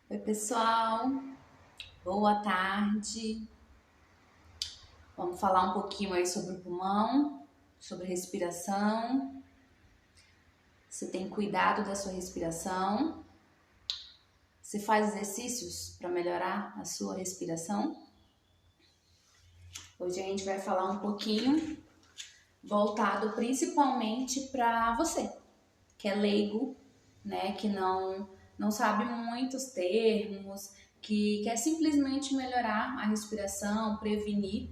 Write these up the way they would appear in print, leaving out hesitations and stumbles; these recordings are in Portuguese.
Oi, pessoal, boa tarde. Vamos falar um pouquinho aí sobre o pulmão, sobre respiração. Você tem cuidado da sua respiração? Você faz exercícios para melhorar a sua respiração? Hoje a gente vai falar um pouquinho voltado principalmente para você, que é leigo, né, que não sabe muitos termos, que quer simplesmente melhorar a respiração, prevenir,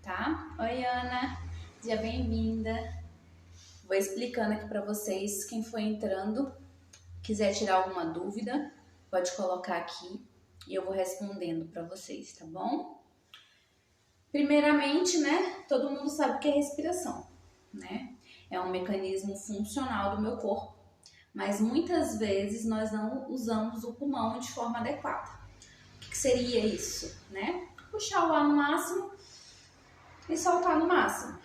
tá? Oi, Ana, seja bem-vinda. Vou explicando aqui para vocês, quem for entrando, quiser tirar alguma dúvida, pode colocar aqui e eu vou respondendo para vocês, tá bom? Primeiramente, né, todo mundo sabe o que é respiração, né? É um mecanismo funcional do meu corpo, mas muitas vezes nós não usamos o pulmão de forma adequada. O que seria isso, né? Puxar o ar no máximo e soltar no máximo,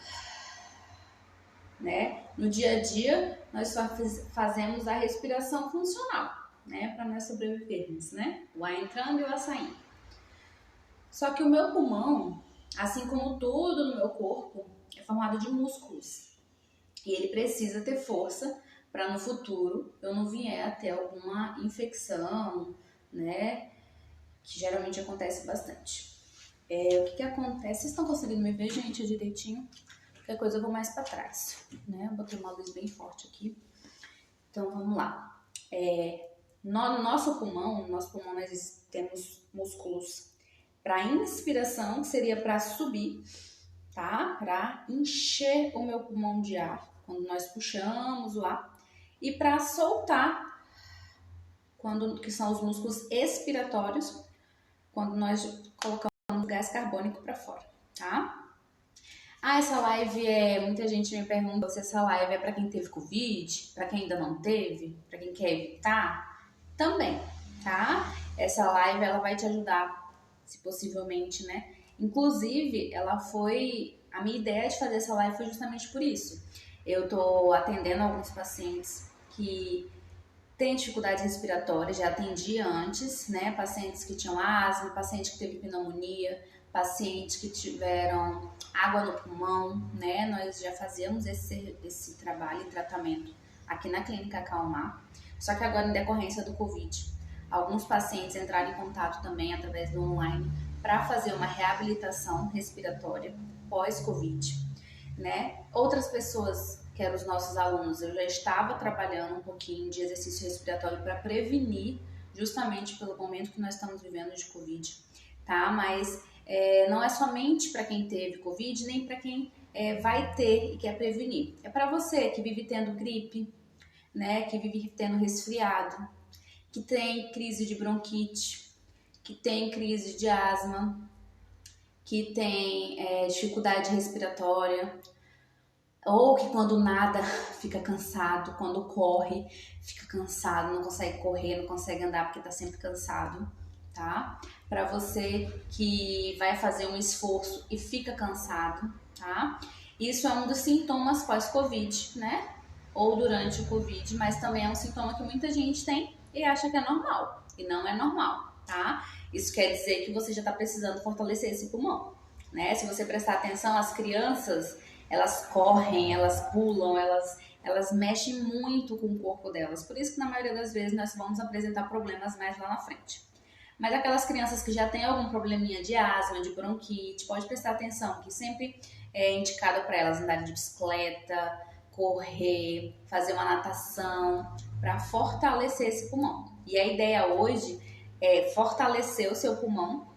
né? No dia a dia, nós só fazemos a respiração funcional, né? Para nós sobrevivermos, né? O ar entrando e o ar saindo. Só que o meu pulmão, assim como tudo no meu corpo, é formado de músculos. E ele precisa ter força para no futuro eu não vier a ter alguma infecção, né? Que geralmente acontece bastante. O que acontece? Vocês estão conseguindo me ver, gente, direitinho? Qualquer coisa eu vou mais para trás, né? Eu botei uma luz bem forte aqui. Então vamos lá. No nosso pulmão nós temos músculos para inspiração, que seria para subir, tá? Para encher o meu pulmão de ar, quando nós puxamos o ar. E para soltar, que são os músculos expiratórios, quando nós colocamos gás carbônico para fora, tá? Essa live muita gente me pergunta se essa live é para quem teve Covid, para quem ainda não teve, para quem quer evitar, também, tá? Essa live ela vai te ajudar, se possivelmente, né? Inclusive, a minha ideia de fazer essa live foi justamente por isso. Eu tô atendendo alguns pacientes que têm dificuldade respiratória, já atendi antes, né? Pacientes que tinham asma, paciente que teve pneumonia, pacientes que tiveram água no pulmão, né? Nós já fazíamos esse trabalho e tratamento aqui na Clínica Acalmar, só que agora em decorrência do Covid, alguns pacientes entraram em contato também através do online para fazer uma reabilitação respiratória pós-Covid, né? Outras pessoas, que eram os nossos alunos, eu já estava trabalhando um pouquinho de exercício respiratório para prevenir, justamente pelo momento que nós estamos vivendo de Covid, tá? Mas não é somente para quem teve Covid, nem para quem vai ter e quer prevenir. É para você que vive tendo gripe, né? Que vive tendo resfriado, que tem crise de bronquite, que tem crise de asma, que tem dificuldade respiratória, ou que quando nada fica cansado, quando corre fica cansado, não consegue correr, não consegue andar porque tá sempre cansado, tá? Para você que vai fazer um esforço e fica cansado, tá? Isso é um dos sintomas pós-Covid, né? Ou durante o Covid, mas também é um sintoma que muita gente tem e acha que é normal, e não é normal, tá? Isso quer dizer que você já tá precisando fortalecer esse pulmão, né? Se você prestar atenção, as crianças, elas correm, elas pulam, elas mexem muito com o corpo delas. Por isso que na maioria das vezes nós vamos apresentar problemas mais lá na frente. Mas aquelas crianças que já têm algum probleminha de asma, de bronquite, pode prestar atenção que sempre é indicado para elas andar de bicicleta, correr, fazer uma natação, para fortalecer esse pulmão. E a ideia hoje é fortalecer o seu pulmão,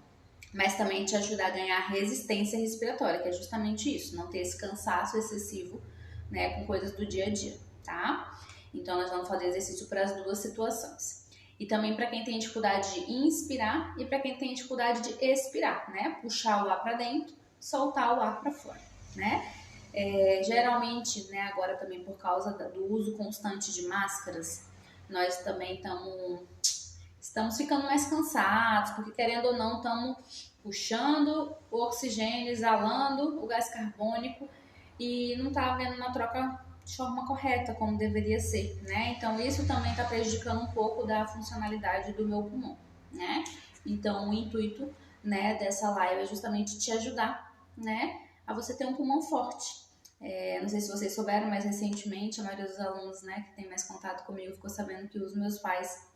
mas também te ajudar a ganhar resistência respiratória, que é justamente isso, não ter esse cansaço excessivo, né, com coisas do dia a dia, tá? Então nós vamos fazer exercício para as duas situações. E também para quem tem dificuldade de inspirar e para quem tem dificuldade de expirar, né? Puxar o ar para dentro, soltar o ar para fora, né? Geralmente, né, agora também por causa do uso constante de máscaras, nós também estamos ficando mais cansados, porque querendo ou não, estamos puxando o oxigênio, exalando o gás carbônico e não está havendo uma troca de forma correta, como deveria ser, né? Então isso também está prejudicando um pouco da funcionalidade do meu pulmão, né? Então, o intuito, né, dessa live é justamente te ajudar, né, a você ter um pulmão forte. Não sei se vocês souberam, mas recentemente a maioria dos alunos, né, que tem mais contato comigo ficou sabendo que os meus pais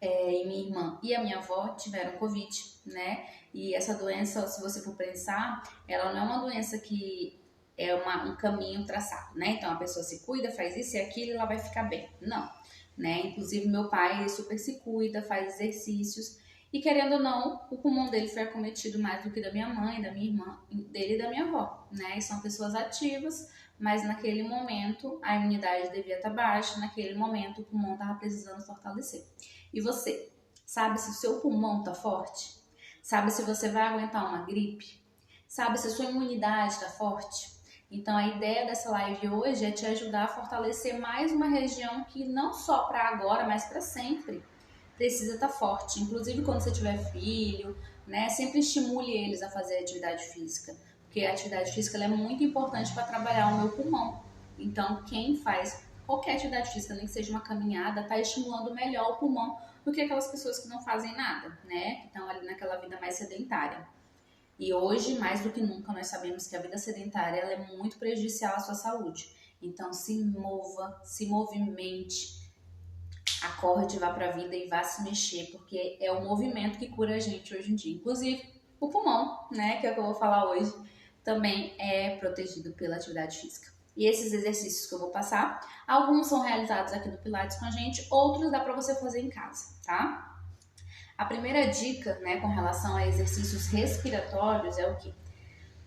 e minha irmã e a minha avó tiveram Covid, né? E essa doença, se você for pensar, ela não é uma doença que é um caminho traçado, né? Então a pessoa se cuida, faz isso e aquilo e ela vai ficar bem. Não, né? Inclusive meu pai, ele super se cuida, faz exercícios e querendo ou não, o pulmão dele foi acometido mais do que da minha mãe, da minha irmã, dele e da minha avó, né? E são pessoas ativas, mas naquele momento a imunidade devia estar baixa, naquele momento o pulmão estava precisando fortalecer. E você, sabe se o seu pulmão tá forte? Sabe se você vai aguentar uma gripe? Sabe se a sua imunidade está forte? Então a ideia dessa live hoje é te ajudar a fortalecer mais uma região que não só para agora, mas para sempre precisa estar forte. Inclusive quando você tiver filho, né, sempre estimule eles a fazer atividade física, porque a atividade física ela é muito importante para trabalhar o meu pulmão. Então quem faz qualquer atividade física, nem que seja uma caminhada, está estimulando melhor o pulmão do que aquelas pessoas que não fazem nada, né, que estão ali naquela vida mais sedentária. E hoje, mais do que nunca, nós sabemos que a vida sedentária ela é muito prejudicial à sua saúde. Então, se mova, se movimente, acorde, vá para a vida e vá se mexer, porque é o movimento que cura a gente hoje em dia. Inclusive, o pulmão, né, que é o que eu vou falar hoje, também é protegido pela atividade física. E esses exercícios que eu vou passar, alguns são realizados aqui no Pilates com a gente, outros dá para você fazer em casa, tá? A primeira dica, né, com relação a exercícios respiratórios é o quê?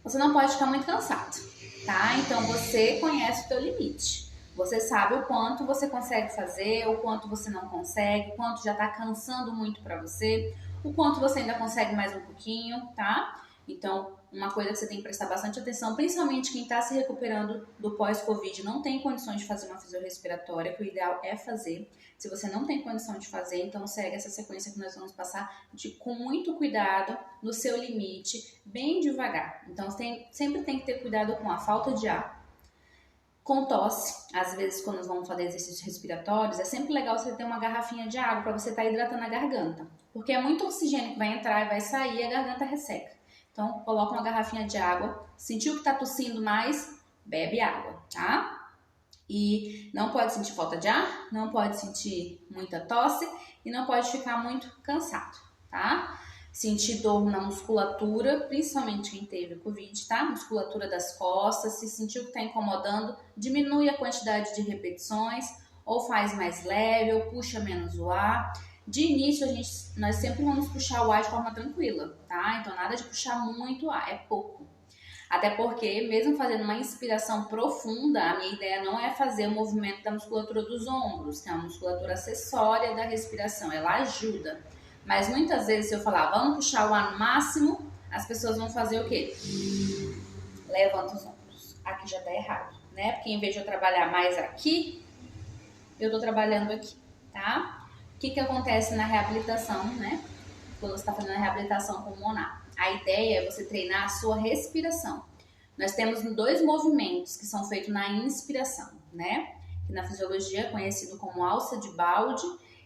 Você não pode ficar muito cansado, tá? Então você conhece o teu limite. Você sabe o quanto você consegue fazer, o quanto você não consegue, o quanto já tá cansando muito para você, o quanto você ainda consegue mais um pouquinho, tá? Então, uma coisa que você tem que prestar bastante atenção, principalmente quem está se recuperando do pós-Covid, não tem condições de fazer uma fisiorrespiratória, que o ideal é fazer. Se você não tem condição de fazer, então segue essa sequência que nós vamos passar com muito cuidado, no seu limite, bem devagar. Então, sempre tem que ter cuidado com a falta de ar, com tosse. Às vezes, quando nós vamos fazer exercícios respiratórios, é sempre legal você ter uma garrafinha de água para você estar hidratando a garganta, porque é muito oxigênio que vai entrar e vai sair e a garganta resseca. Então, coloca uma garrafinha de água. Sentiu que tá tossindo mais? Bebe água, tá? E não pode sentir falta de ar, não pode sentir muita tosse e não pode ficar muito cansado, tá? Sentir dor na musculatura, principalmente quem teve Covid, tá? Musculatura das costas, se sentiu que tá incomodando, diminui a quantidade de repetições, ou faz mais leve, ou puxa menos o ar. De início, nós sempre vamos puxar o ar de forma tranquila, tá? Então, nada de puxar muito ar, é pouco. Até porque, mesmo fazendo uma inspiração profunda, a minha ideia não é fazer o movimento da musculatura dos ombros, que é uma musculatura acessória da respiração, ela ajuda. Mas muitas vezes, se eu falar, vamos puxar o ar no máximo, as pessoas vão fazer o quê? Levanta os ombros. Aqui já tá errado, né? Porque em vez de eu trabalhar mais aqui, eu tô trabalhando aqui, tá? O que acontece na reabilitação, né? Quando você está fazendo a reabilitação pulmonar. A ideia é você treinar a sua respiração. Nós temos 2 movimentos que são feitos na inspiração, né? Que na fisiologia é conhecido como alça de balde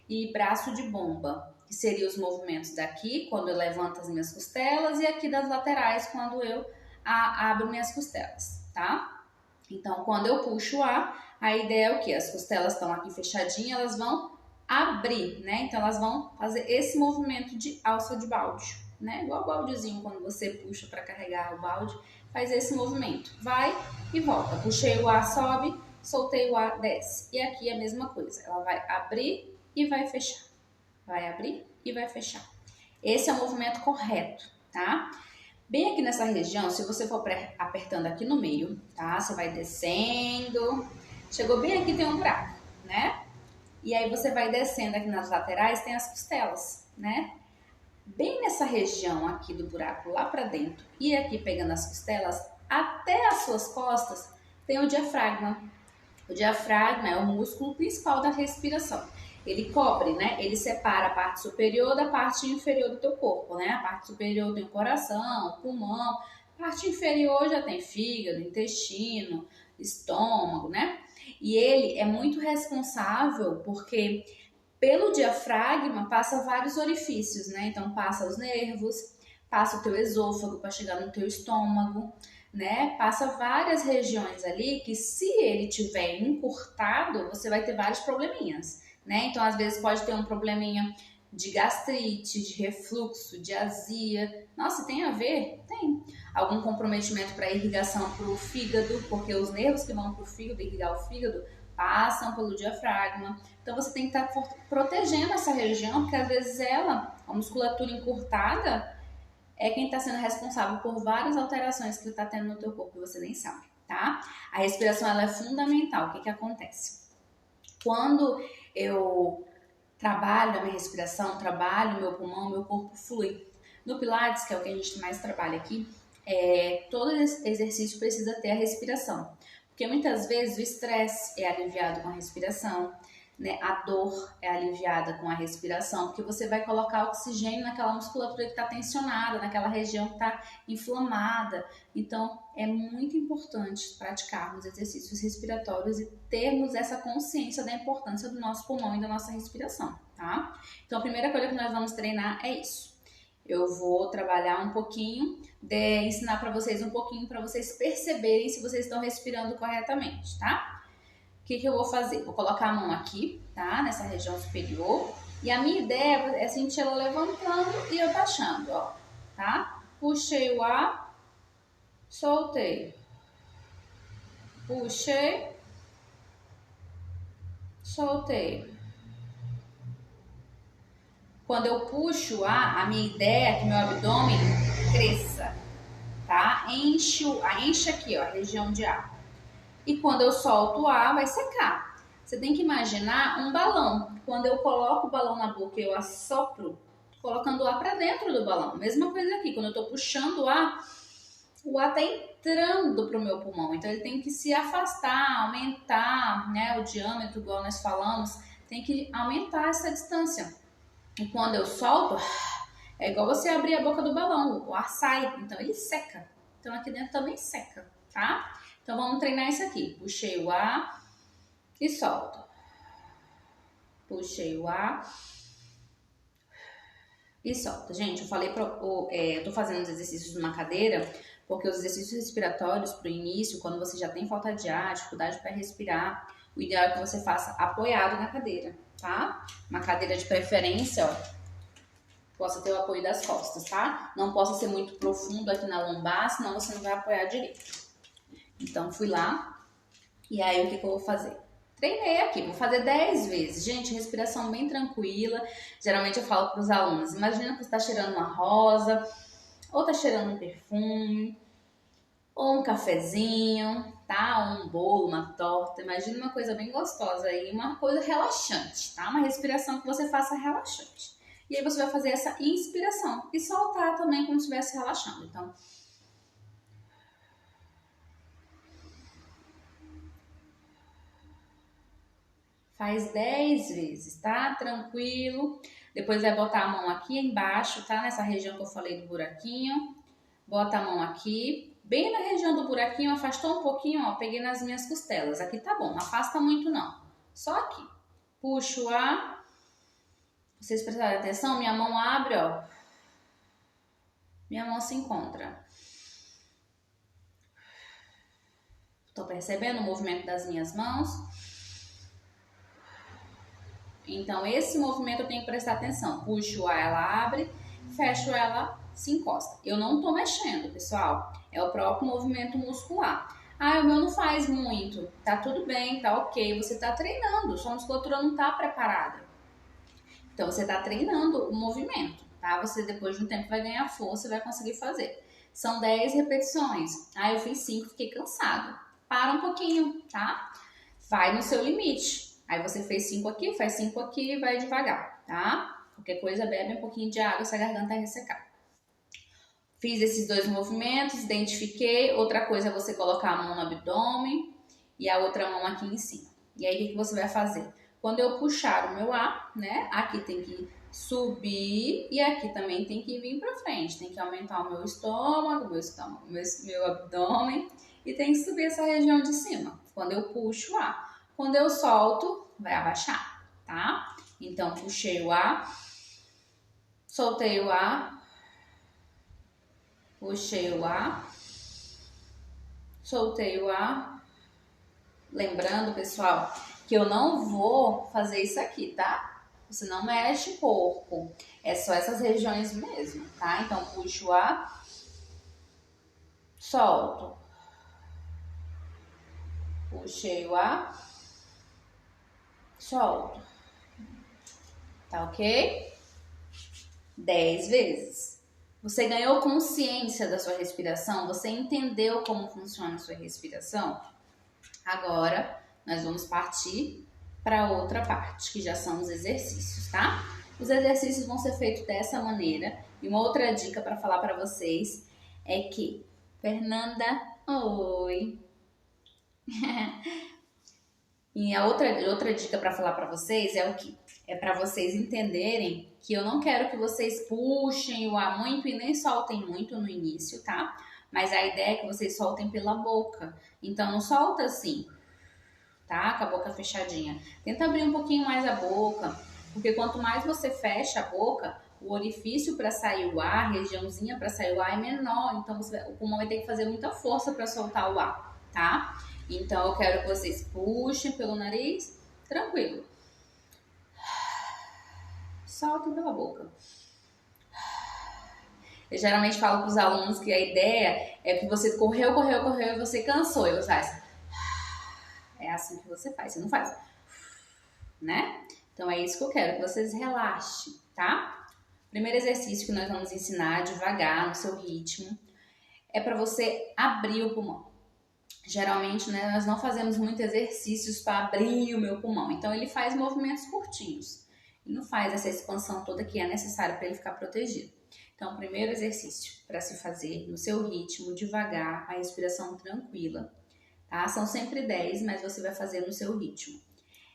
e braço de bomba, que seriam os movimentos daqui, quando eu levanto as minhas costelas, e aqui das laterais, quando eu abro minhas costelas, tá? Então, quando eu puxo o ar, a ideia é o quê? As costelas estão aqui fechadinhas, elas vão abrir, né? Então elas vão fazer esse movimento de alça de balde, né? Igual o baldezinho quando você puxa para carregar o balde, faz esse movimento. Vai e volta. Puxei o ar, sobe, soltei o ar, desce. E aqui é a mesma coisa. Ela vai abrir e vai fechar. Vai abrir e vai fechar. Esse é o movimento correto, tá? Bem aqui nessa região, se você for apertando aqui no meio, tá? Você vai descendo. Chegou bem aqui, tem um buraco, né? E aí você vai descendo aqui nas laterais, tem as costelas, né? Bem nessa região aqui do buraco, lá pra dentro, e aqui pegando as costelas, até as suas costas, tem o diafragma. O diafragma é o músculo principal da respiração. Ele cobre, né? Ele separa a parte superior da parte inferior do teu corpo, né? A parte superior tem o coração, o pulmão. A parte inferior já tem fígado, intestino, estômago, né? E ele é muito responsável porque Pelo diafragma passa vários orifícios, né? Então passa os nervos, passa o teu esôfago para chegar no teu estômago, né? Passa várias regiões ali que se ele tiver encurtado, você vai ter vários probleminhas, né? Então às vezes pode ter um probleminha de gastrite, de refluxo, de azia. Nossa, tem a ver? Tem. Algum comprometimento para irrigação para o fígado, porque os nervos que vão para o fígado, irrigar o fígado, passam pelo diafragma. Então você tem que estar protegendo essa região, porque às vezes ela, a musculatura encurtada, é quem está sendo responsável por várias alterações que está tendo no teu corpo e você nem sabe, tá? A respiração ela é fundamental. O que acontece? Quando eu trabalho a minha respiração, trabalho o meu pulmão, meu corpo flui. No Pilates, que é o que a gente mais trabalha aqui, todo exercício precisa ter a respiração. Porque muitas vezes o estresse é aliviado com a respiração, né? A dor é aliviada com a respiração, porque você vai colocar oxigênio naquela musculatura que está tensionada, naquela região que está inflamada. Então, é muito importante praticarmos exercícios respiratórios e termos essa consciência da importância do nosso pulmão e da nossa respiração, tá? Então, a primeira coisa que nós vamos treinar é isso. Eu vou trabalhar um pouquinho, ensinar para vocês um pouquinho, para vocês perceberem se vocês estão respirando corretamente, tá? O que eu vou fazer? Vou colocar a mão aqui, tá? Nessa região superior. E a minha ideia é sentir ela levantando e eu baixando, ó, tá? Puxei o ar, soltei. Puxei, soltei. Quando eu puxo o ar, a minha ideia é que meu abdômen cresça, tá? Enche aqui, ó, a região de ar. E quando eu solto o ar, vai secar. Você tem que imaginar um balão. Quando eu coloco o balão na boca e eu assopro, colocando o ar para dentro do balão. Mesma coisa aqui, quando eu tô puxando o ar tá entrando pro meu pulmão. Então ele tem que se afastar, aumentar, né, o diâmetro, igual nós falamos, tem que aumentar essa distância. E quando eu solto, é igual você abrir a boca do balão, o ar sai, então ele seca. Então aqui dentro também seca, tá? Então vamos treinar isso aqui. Puxei o ar e solto. Puxei o ar e solto. Gente, eu falei, eu tô fazendo os exercícios numa cadeira, porque os exercícios respiratórios pro início, quando você já tem falta de ar, dificuldade para respirar, o ideal é que você faça apoiado na cadeira, tá? Uma cadeira de preferência, ó, possa ter o apoio das costas, tá? Não possa ser muito profundo aqui na lombar, senão você não vai apoiar direito. Então, fui lá, e aí o que eu vou fazer? Treinei aqui, vou fazer 10 vezes. Gente, respiração bem tranquila. Geralmente eu falo para os alunos, imagina que você está cheirando uma rosa, ou está cheirando um perfume, ou um cafezinho, tá? Ou um bolo, uma torta. Imagina uma coisa bem gostosa aí, uma coisa relaxante, tá? Uma respiração que você faça relaxante. E aí você vai fazer essa inspiração e soltar também como se estivesse relaxando. Então, faz 10 vezes, tá? Tranquilo. Depois vai botar a mão aqui embaixo, tá? Nessa região que eu falei do buraquinho. Bota a mão aqui. Bem na região do buraquinho, afastou um pouquinho, ó. Peguei nas minhas costelas. Aqui tá bom, não afasta muito não. Só aqui. Puxo o ar. Vocês prestarem atenção, minha mão abre, ó. Minha mão se encontra. Tô percebendo o movimento das minhas mãos? Então, esse movimento eu tenho que prestar atenção. Puxo ela, ela abre, fecho ela, se encosta. Eu não tô mexendo, pessoal. É o próprio movimento muscular. Ah, o meu não faz muito. Tá tudo bem, tá ok. Você tá treinando, sua musculatura não tá preparada. Então, você tá treinando o movimento, tá? Você, depois de um tempo, vai ganhar força e vai conseguir fazer. São 10 repetições. Ah, eu fiz 5, fiquei cansado. Para um pouquinho, tá? Vai no seu limite. Aí você fez 5 aqui, faz 5 aqui e vai devagar, tá? Qualquer coisa, bebe um pouquinho de água se a garganta ressecar. Fiz esses 2 movimentos, identifiquei. Outra coisa é você colocar a mão no abdômen e a outra mão aqui em cima. E aí, o que você vai fazer? Quando eu puxar o meu ar, né? Aqui tem que subir e aqui também tem que vir pra frente. Tem que aumentar o meu estômago, meu abdômen e tem que subir essa região de cima. Quando eu puxo o ar. Quando eu solto, vai abaixar, tá? Então, puxei o ar, soltei o ar, puxei o ar, soltei o ar. Lembrando, pessoal, que eu não vou fazer isso aqui, tá? Você não mexe o corpo, é só essas regiões mesmo, tá? Então, puxo o ar, solto. Puxei o ar, solto. Tá ok? 10 vezes. Você ganhou consciência da sua respiração? Você entendeu como funciona a sua respiração? Agora, nós vamos partir para outra parte, que já são os exercícios, tá? Os exercícios vão ser feitos dessa maneira. E uma outra dica para falar para vocês é que... Fernanda, oi! E a outra dica para falar para vocês é o que? É para vocês entenderem que eu não quero que vocês puxem o ar muito e nem soltem muito no início, tá? Mas a ideia é que vocês soltem pela boca. Então, não solta assim, tá? Com a boca fechadinha. Tenta abrir um pouquinho mais a boca, porque quanto mais você fecha a boca, o orifício para sair o ar, a regiãozinha para sair o ar é menor. Então, o pulmão vai ter que fazer muita força para soltar o ar, tá? Então, eu quero que vocês puxem pelo nariz, tranquilo. Soltem pela boca. Eu geralmente falo para os alunos que a ideia é que você correu e você cansou. E você faz. É assim que você faz, você não faz. Né? Então, é isso que eu quero, que vocês relaxem, tá? Primeiro exercício que nós vamos ensinar devagar, no seu ritmo, é para você abrir o pulmão. Geralmente, né, nós não fazemos muitos exercícios para abrir o meu pulmão. Então, ele faz movimentos curtinhos. Ele não faz essa expansão toda que é necessária para ele ficar protegido. Então, primeiro exercício para se fazer no seu ritmo, devagar, a respiração tranquila. Tá? São sempre 10, mas você vai fazer no seu ritmo.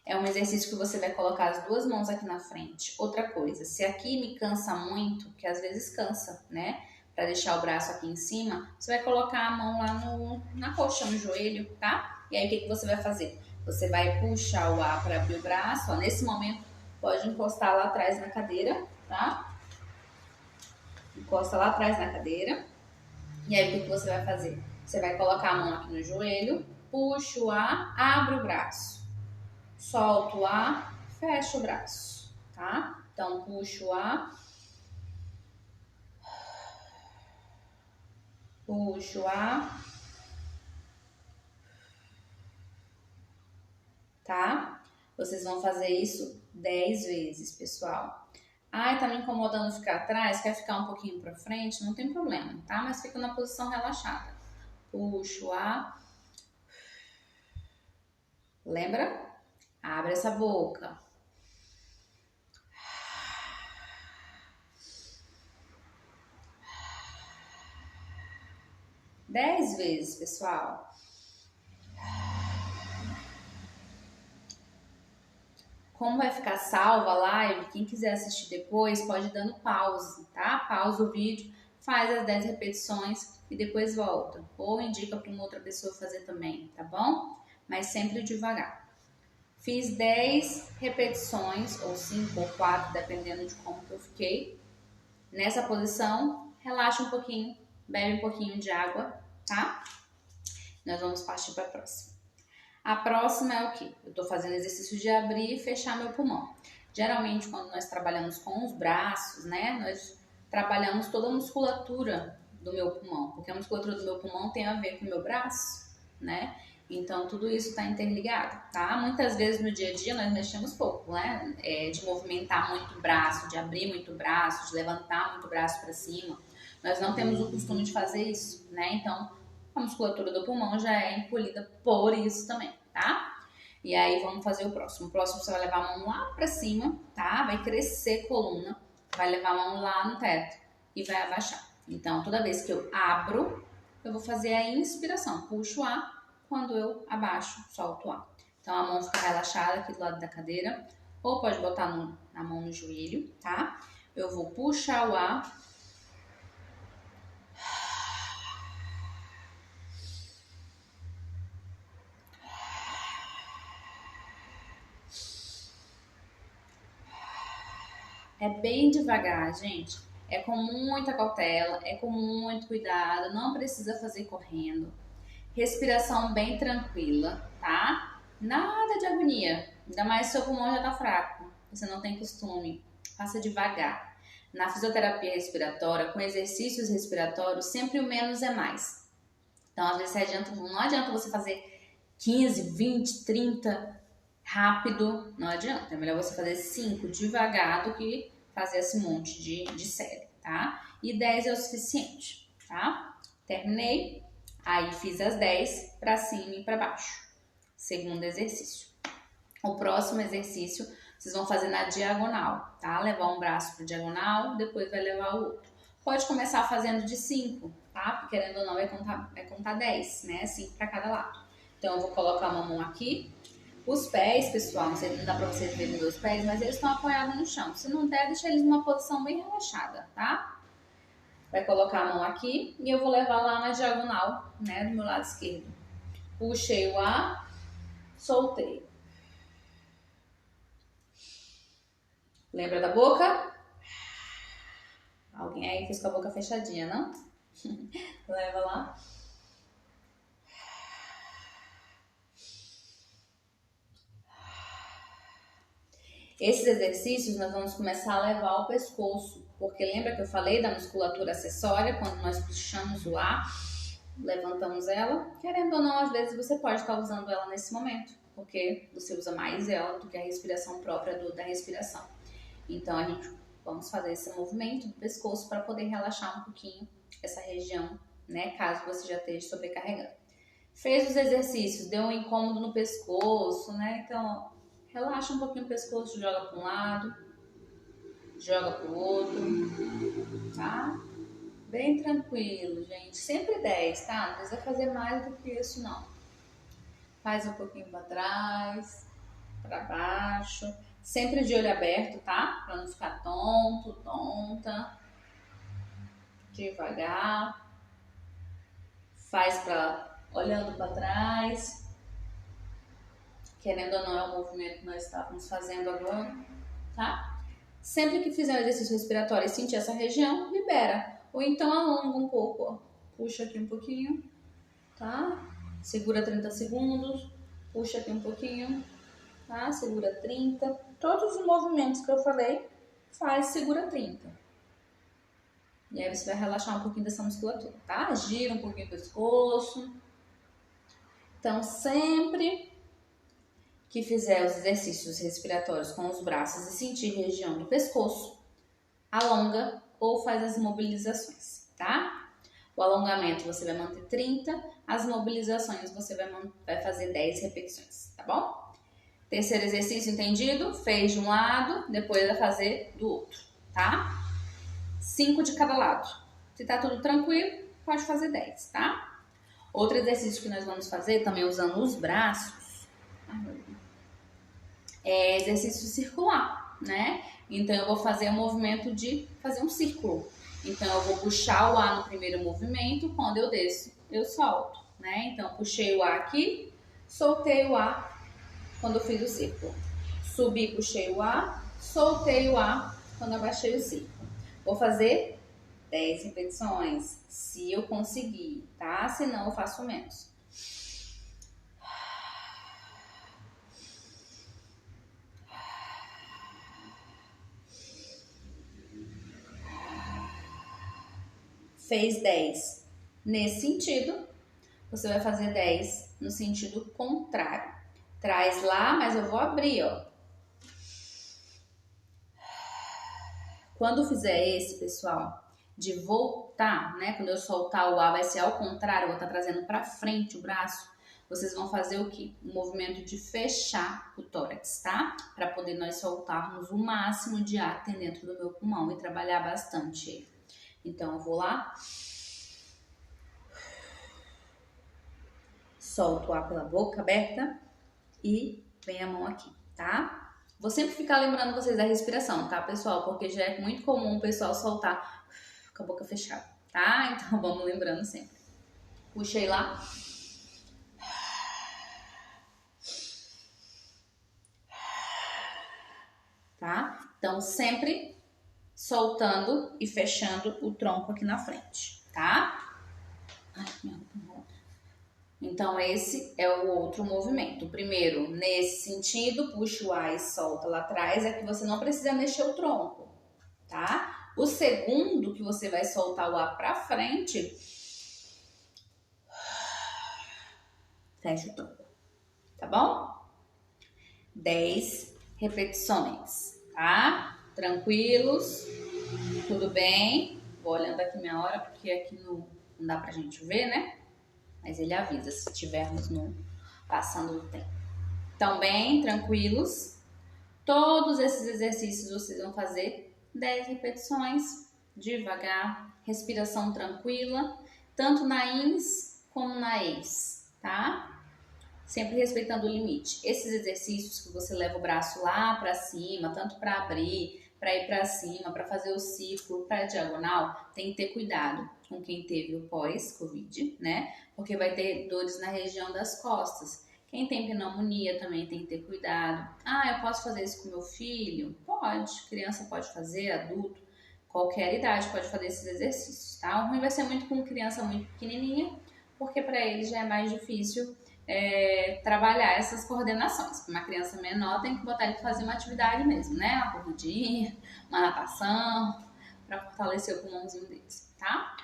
É um exercício que você vai colocar as duas mãos aqui na frente. Outra coisa, se aqui me cansa muito, que às vezes cansa, né? Para deixar o braço aqui em cima, você vai colocar a mão lá na coxa, no joelho, tá? E aí o que você vai fazer? Você vai puxar o ar para abrir o braço, ó. Nesse momento pode encostar lá atrás na cadeira, tá? Encosta lá atrás na cadeira. E aí o que você vai fazer? Você vai colocar a mão aqui no joelho, puxa o ar, abre o braço. Solta o ar, fecha o braço, tá? Então puxa o ar. Puxa o ar, tá? Vocês vão fazer isso 10 vezes, pessoal. Ai, tá me incomodando ficar atrás, quer ficar um pouquinho pra frente? Não tem problema, tá? Mas fica na posição relaxada. Puxa o ar. Lembra? Abre essa boca. Dez vezes, pessoal. Como vai ficar salva a live, quem quiser assistir depois pode ir dando pause, tá? Pausa o vídeo, faz as 10 repetições e depois volta. Ou indica para uma outra pessoa fazer também, tá bom? Mas sempre devagar. Fiz 10 repetições, ou 5 ou 4, dependendo de como que eu fiquei. Nessa posição, relaxa um pouquinho, bebe um pouquinho de água, tá? Nós vamos partir para a próxima. A próxima é o quê? Eu tô fazendo exercício de abrir e fechar meu pulmão. Geralmente, quando nós trabalhamos com os braços, né, nós trabalhamos toda a musculatura do meu pulmão, porque a musculatura do meu pulmão tem a ver com o meu braço, né? Então, tudo isso está interligado, tá? Muitas vezes no dia a dia nós mexemos pouco, né? De movimentar muito o braço, de abrir muito o braço, de levantar muito o braço para cima. Nós não temos o costume de fazer isso, né? Então, a musculatura do pulmão já é encolhida por isso também, tá? E aí vamos fazer o próximo. O próximo você vai levar a mão lá pra cima, tá? Vai crescer a coluna, vai levar a mão lá no teto e vai abaixar. Então, toda vez que eu abro, eu vou fazer a inspiração. Puxo o ar, quando eu abaixo, solto o ar. Então, a mão fica relaxada aqui do lado da cadeira, ou pode botar na mão no joelho, tá? Eu vou puxar o ar. É bem devagar, gente. É com muita cautela, é com muito cuidado, não precisa fazer correndo. Respiração bem tranquila, tá? Nada de agonia. Ainda mais se seu pulmão já tá fraco. Você não tem costume. Faça devagar. Na fisioterapia respiratória, com exercícios respiratórios, sempre o menos é mais. Então, às vezes, não adianta você fazer 15, 20, 30 rápido. Não adianta. É melhor você fazer 5 devagar do que fazer esse monte de série, tá? E 10 é o suficiente, tá? Terminei. Aí fiz as 10 para cima e para baixo. Segundo exercício. O próximo exercício vocês vão fazer na diagonal, tá? Levar um braço pro diagonal, depois vai levar o outro. Pode começar fazendo de 5, tá? Porque querendo ou não vai contar 10, né? 5 para cada lado. Então eu vou colocar uma mão aqui. Os pés, pessoal, não sei, não dá pra vocês verem meus pés, mas eles estão apoiados no chão. Se não der, deixa eles numa posição bem relaxada, tá? Vai colocar a mão aqui e eu vou levar lá na diagonal, né, do meu lado esquerdo. Puxei o ar, soltei. Lembra da boca? Alguém aí fez com a boca fechadinha, não? Leva lá. Esses exercícios nós vamos começar a levar o pescoço, porque lembra que eu falei da musculatura acessória, quando nós puxamos o ar, levantamos ela, querendo ou não, às vezes você pode estar usando ela nesse momento, porque você usa mais ela do que a respiração própria da respiração. Então, vamos fazer esse movimento do pescoço para poder relaxar um pouquinho essa região, né, caso você já esteja sobrecarregando. Fez os exercícios, deu um incômodo no pescoço, né, então, relaxa um pouquinho o pescoço, joga para um lado, joga para o outro, tá? Bem tranquilo, gente. Sempre 10, tá? Não precisa fazer mais do que isso, não. Faz um pouquinho para trás, para baixo. Sempre de olho aberto, tá? Para não ficar tonto, tonta. Devagar. Faz olhando para trás. Querendo ou não, é o movimento que nós estávamos fazendo agora, tá? Sempre que fizer o exercício respiratório e sentir essa região, libera. Ou então alonga um pouco, ó. Puxa aqui um pouquinho, tá? Segura 30 segundos, puxa aqui um pouquinho, tá? Segura 30. Todos os movimentos que eu falei, faz, segura 30. E aí você vai relaxar um pouquinho dessa musculatura, tá? Gira um pouquinho o pescoço. Então, sempre que fizer os exercícios respiratórios com os braços e sentir região do pescoço, alonga ou faz as mobilizações, tá? O alongamento você vai manter 30, as mobilizações você vai fazer 10 repetições, tá bom? Terceiro exercício entendido? Fez de um lado, depois vai fazer do outro, tá? 5 de cada lado. Se tá tudo tranquilo, pode fazer 10, tá? Outro exercício que nós vamos fazer, também usando os braços, é exercício circular, né? Então, eu vou fazer o movimento de fazer um círculo. Então, eu vou puxar o ar no primeiro movimento, quando eu desço, eu solto, né? Então, puxei o ar aqui, soltei o ar quando eu fiz o círculo. Subi, puxei o ar, soltei o ar quando abaixei o círculo. Vou fazer 10 repetições, se eu conseguir, tá? Senão, eu faço menos. Fez 10 nesse sentido, você vai fazer 10 no sentido contrário. Traz lá, mas eu vou abrir, ó. Quando fizer esse, pessoal, de voltar, né? Quando eu soltar o ar, vai ser ao contrário, eu vou estar trazendo para frente o braço. Vocês vão fazer o quê? Um movimento de fechar o tórax, tá? Para poder nós soltarmos o máximo de ar que tem dentro do meu pulmão e trabalhar bastante ele. Então, eu vou lá, solto o ar pela boca aberta e vem a mão aqui, tá? Vou sempre ficar lembrando vocês da respiração, tá, pessoal? Porque já é muito comum o pessoal soltar com a boca fechada, tá? Então, vamos lembrando sempre. Puxei lá. Tá? Então, sempre soltando e fechando o tronco aqui na frente, tá? Ai, minha roupa. Então, esse é o outro movimento. O primeiro, nesse sentido, puxa o ar e solta lá atrás, é que você não precisa mexer o tronco, tá? O segundo, que você vai soltar o ar pra frente, fecha o tronco, tá bom? 10 repetições, tá? Tranquilos, tudo bem? Vou olhando aqui minha hora, porque aqui não dá pra gente ver, né? Mas ele avisa se estivermos passando do tempo. Então, bem tranquilos. Todos esses exercícios vocês vão fazer 10 repetições, devagar, respiração tranquila, tanto na ins como na ex, tá? Sempre respeitando o limite. Esses exercícios que você leva o braço lá para cima, tanto para abrir, para ir para cima, para fazer o círculo, para a diagonal, tem que ter cuidado com quem teve o pós-Covid, né? Porque vai ter dores na região das costas. Quem tem pneumonia também tem que ter cuidado. Ah, eu posso fazer isso com meu filho? Pode. Criança pode fazer, adulto, qualquer idade pode fazer esses exercícios, tá? O ruim vai ser muito com criança muito pequenininha, porque para ele já é mais difícil trabalhar essas coordenações. Uma criança menor tem que botar ele para fazer uma atividade mesmo, né? Uma corridinha, uma natação, para fortalecer o pulmãozinho deles, tá?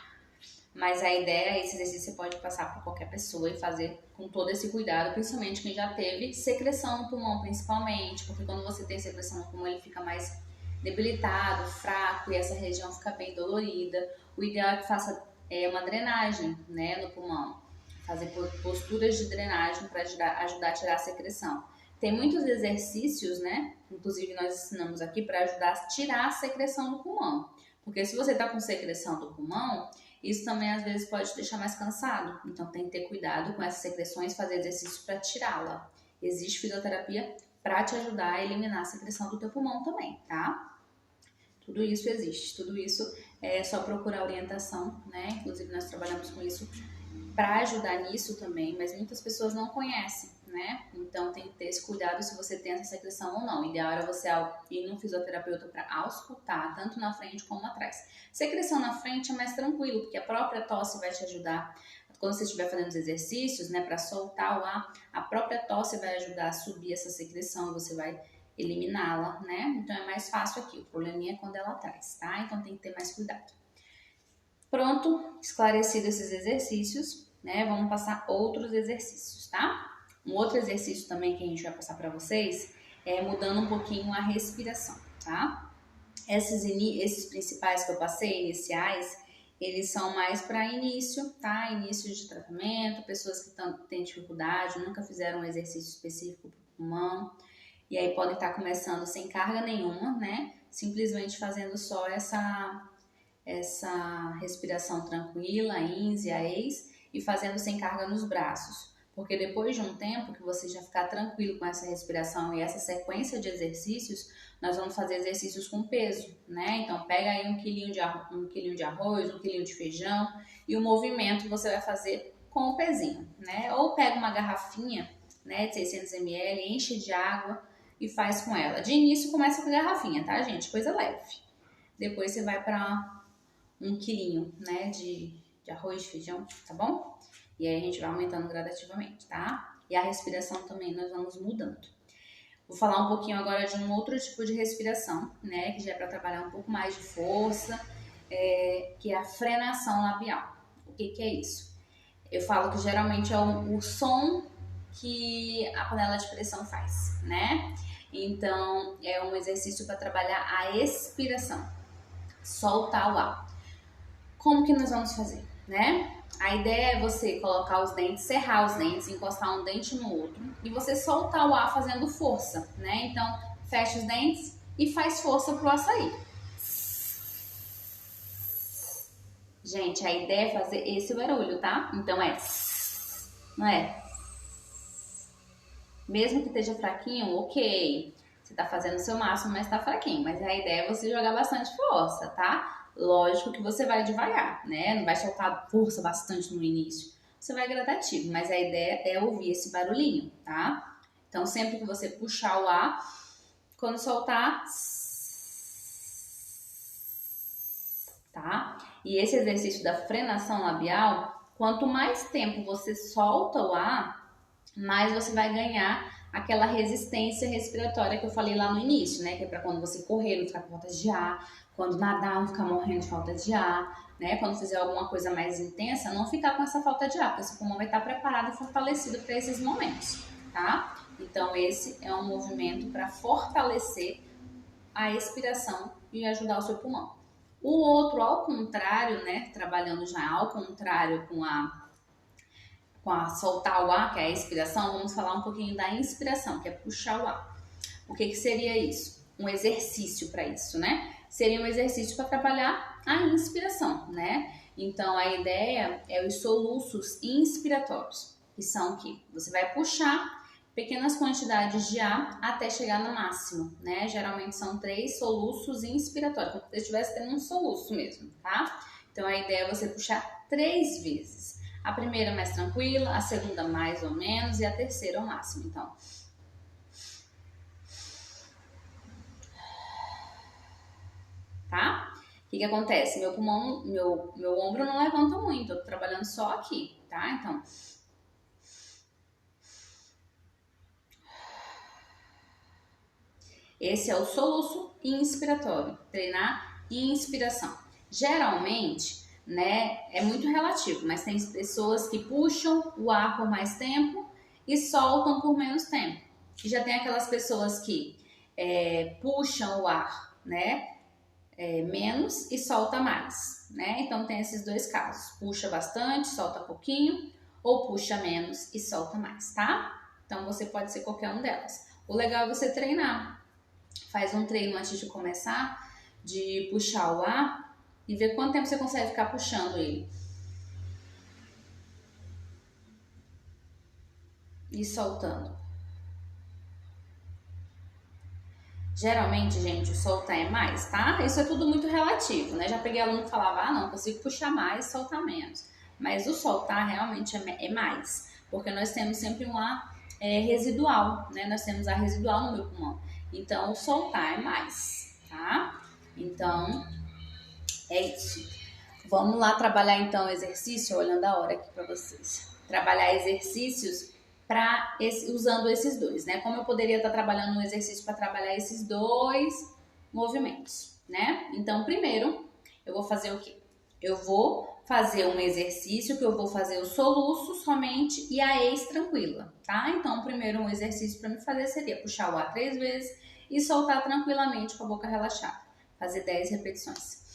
Mas a ideia é esse exercício você pode passar para qualquer pessoa e fazer com todo esse cuidado, principalmente quem já teve secreção no pulmão, principalmente, porque quando você tem secreção no pulmão ele fica mais debilitado, fraco e essa região fica bem dolorida. O ideal é que faça uma drenagem, né, no pulmão. Fazer posturas de drenagem para ajudar a tirar a secreção. Tem muitos exercícios, né? Inclusive nós ensinamos aqui para ajudar a tirar a secreção do pulmão. Porque se você está com secreção do pulmão, isso também às vezes pode te deixar mais cansado. Então tem que ter cuidado com essas secreções, fazer exercícios para tirá-la. Existe fisioterapia para te ajudar a eliminar a secreção do teu pulmão também, tá? Tudo isso existe, tudo isso é só procurar orientação, né? Inclusive nós trabalhamos com isso para ajudar nisso também, mas muitas pessoas não conhecem, né? Então tem que ter esse cuidado se você tem essa secreção ou não. O ideal era você ir num fisioterapeuta para auscultar, tanto na frente como atrás. Secreção na frente é mais tranquilo, porque a própria tosse vai te ajudar. Quando você estiver fazendo os exercícios, né, para soltar o ar, a própria tosse vai ajudar a subir essa secreção, você vai eliminá-la, né? Então é mais fácil aqui. O probleminha é quando ela atrás, tá? Então tem que ter mais cuidado. Pronto, esclarecido esses exercícios, né? Vamos passar outros exercícios, tá? Um outro exercício também que a gente vai passar para vocês é mudando um pouquinho a respiração, tá? Esses principais que eu passei, iniciais, eles são mais para início, tá? Início de tratamento, pessoas que têm dificuldade, nunca fizeram um exercício específico para o pulmão, e aí podem estar começando sem carga nenhuma, né? Simplesmente fazendo só essa respiração tranquila, ins e ex, e fazendo sem carga nos braços. Porque depois de um tempo que você já ficar tranquilo com essa respiração e essa sequência de exercícios, nós vamos fazer exercícios com peso, né? Então pega aí 1 quilinho de arroz, 1 quilinho de feijão, e o movimento você vai fazer com o pezinho, né? Ou pega uma garrafinha, né, de 600 ml, enche de água e faz com ela. De início começa com a garrafinha, tá, gente? Coisa leve. Depois você vai para 1 quilinho, né, de arroz, de feijão, tá bom? E aí a gente vai aumentando gradativamente, tá? E a respiração também nós vamos mudando. Vou falar um pouquinho agora de um outro tipo de respiração, né, que já é para trabalhar um pouco mais de força, que é a frenação labial. O que é isso? Eu falo que geralmente é o som que a panela de pressão faz, né? Então, é um exercício para trabalhar a expiração, soltar o ar. Como que nós vamos fazer, né? A ideia é você colocar os dentes, cerrar os dentes, encostar um dente no outro e você soltar o ar fazendo força, né? Então, fecha os dentes e faz força pro ar sair. Gente, a ideia é fazer esse barulho, tá? Então não é? Mesmo que esteja fraquinho, ok. Você tá fazendo o seu máximo, mas tá fraquinho. Mas a ideia é você jogar bastante força, tá? Lógico que você vai devagar, né? Não vai soltar força bastante no início. Você vai gradativo, mas a ideia é ouvir esse barulhinho, tá? Então, sempre que você puxar o ar, quando soltar, tá? E esse exercício da frenação labial, quanto mais tempo você solta o ar, mais você vai ganhar aquela resistência respiratória que eu falei lá no início, né? Que é para quando você correr, não ficar com falta de ar, quando nadar, não ficar morrendo de falta de ar, né? Quando fizer alguma coisa mais intensa, não ficar com essa falta de ar, porque seu pulmão vai estar preparado e fortalecido para esses momentos, tá? Então, esse é um movimento para fortalecer a expiração e ajudar o seu pulmão. O outro, ao contrário, né? Trabalhando já ao contrário com a soltar o ar, que é a expiração, vamos falar um pouquinho da inspiração, que é puxar o ar. O que seria isso? Um exercício para isso, né? Seria um exercício para trabalhar a inspiração, né? Então, a ideia é os soluços inspiratórios, que são que você vai puxar pequenas quantidades de ar até chegar no máximo, né? Geralmente são 3 soluços inspiratórios, como se você estivesse tendo um soluço mesmo, tá? Então, a ideia é você puxar 3 vezes. A primeira mais tranquila, a segunda mais ou menos e a terceira ao máximo. Então, tá? O que acontece? Meu pulmão, meu ombro não levanta muito, eu tô trabalhando só aqui, tá? Então, esse é o soluço inspiratório, treinar inspiração. Geralmente, né, é muito relativo, mas tem pessoas que puxam o ar por mais tempo e soltam por menos tempo. E já tem aquelas pessoas que puxam o ar, né, menos e solta mais, né? Então tem esses 2 casos, puxa bastante, solta pouquinho, ou puxa menos e solta mais, tá? Então você pode ser qualquer um delas. O legal é você treinar. Faz um treino antes de começar, de puxar o ar e ver quanto tempo você consegue ficar puxando ele. E soltando. Geralmente, gente, o soltar é mais, tá? Isso é tudo muito relativo, né? Já peguei aluno que falava, não, consigo puxar mais, soltar menos. Mas o soltar realmente é mais, porque nós temos sempre um ar residual, né? Nós temos ar residual no meu pulmão. Então, o soltar é mais, tá? Então, é isso. Vamos lá trabalhar então exercício, olhando a hora aqui para vocês. Trabalhar exercícios usando esses 2, né? Como eu poderia estar trabalhando um exercício para trabalhar esses 2 movimentos, né? Então, primeiro, eu vou fazer o quê? Eu vou fazer um exercício que eu vou fazer o soluço somente e a ex tranquila, tá? Então, primeiro um exercício para me fazer seria puxar o ar 3 vezes e soltar tranquilamente com a boca relaxada. Fazer 10 repetições.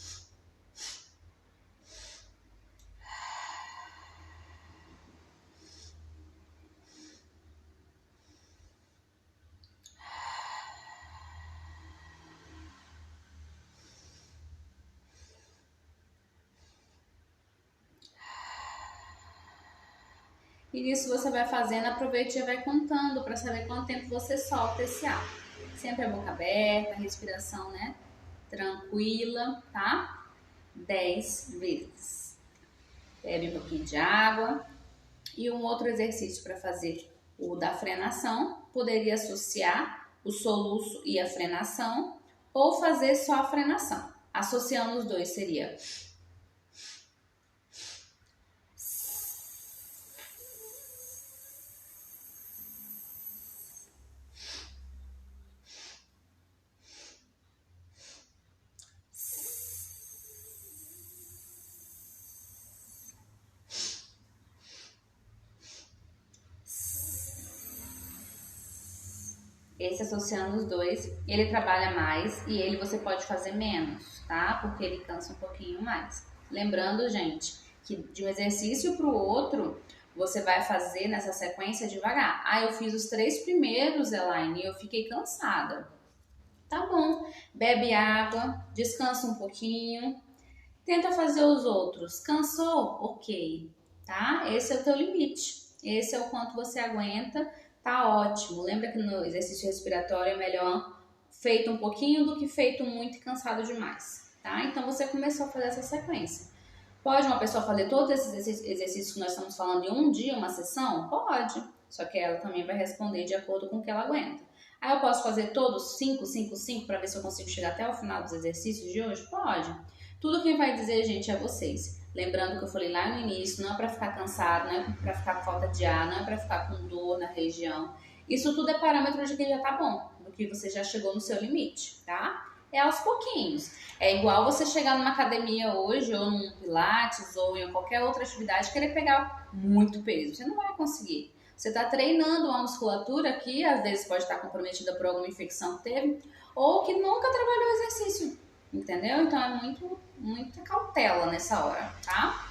E isso você vai fazendo, aproveite e vai contando para saber quanto tempo você solta esse ar. Sempre a boca aberta, a respiração, né? Tranquila, tá? 10 vezes. Bebe um pouquinho de água. E um outro exercício para fazer o da frenação, poderia associar o soluço e a frenação, ou fazer só a frenação. Associando os 2 seria... Esse associando os 2, ele trabalha mais e ele você pode fazer menos, tá? Porque ele cansa um pouquinho mais. Lembrando, gente, que de um exercício para o outro, você vai fazer nessa sequência devagar. Ah, eu fiz os 3 primeiros, Elaine, e eu fiquei cansada. Tá bom, bebe água, descansa um pouquinho, tenta fazer os outros. Cansou? Ok, tá? Esse é o teu limite. Esse é o quanto você aguenta. Tá ótimo. Lembra que no exercício respiratório é melhor feito um pouquinho do que feito muito e cansado demais, tá? Então você começou a fazer essa sequência. Pode uma pessoa fazer todos esses exercícios que nós estamos falando em um dia, uma sessão? Pode. Só que ela também vai responder de acordo com o que ela aguenta. Aí eu posso fazer todos 5, 5, 5 para ver se eu consigo chegar até o final dos exercícios de hoje? Pode. Tudo quem vai dizer, gente, é vocês. Lembrando que eu falei lá no início, não é para ficar cansado, não é para ficar com falta de ar, não é para ficar com dor na região. Isso tudo é parâmetro de que já tá bom, do que você já chegou no seu limite, tá? É aos pouquinhos. É igual você chegar numa academia hoje, ou num pilates, ou em qualquer outra atividade, e querer pegar muito peso. Você não vai conseguir. Você está treinando uma musculatura que às vezes pode estar comprometida por alguma infecção que teve, ou que nunca trabalhou exercício, entendeu? Então é muita cautela nessa hora, tá?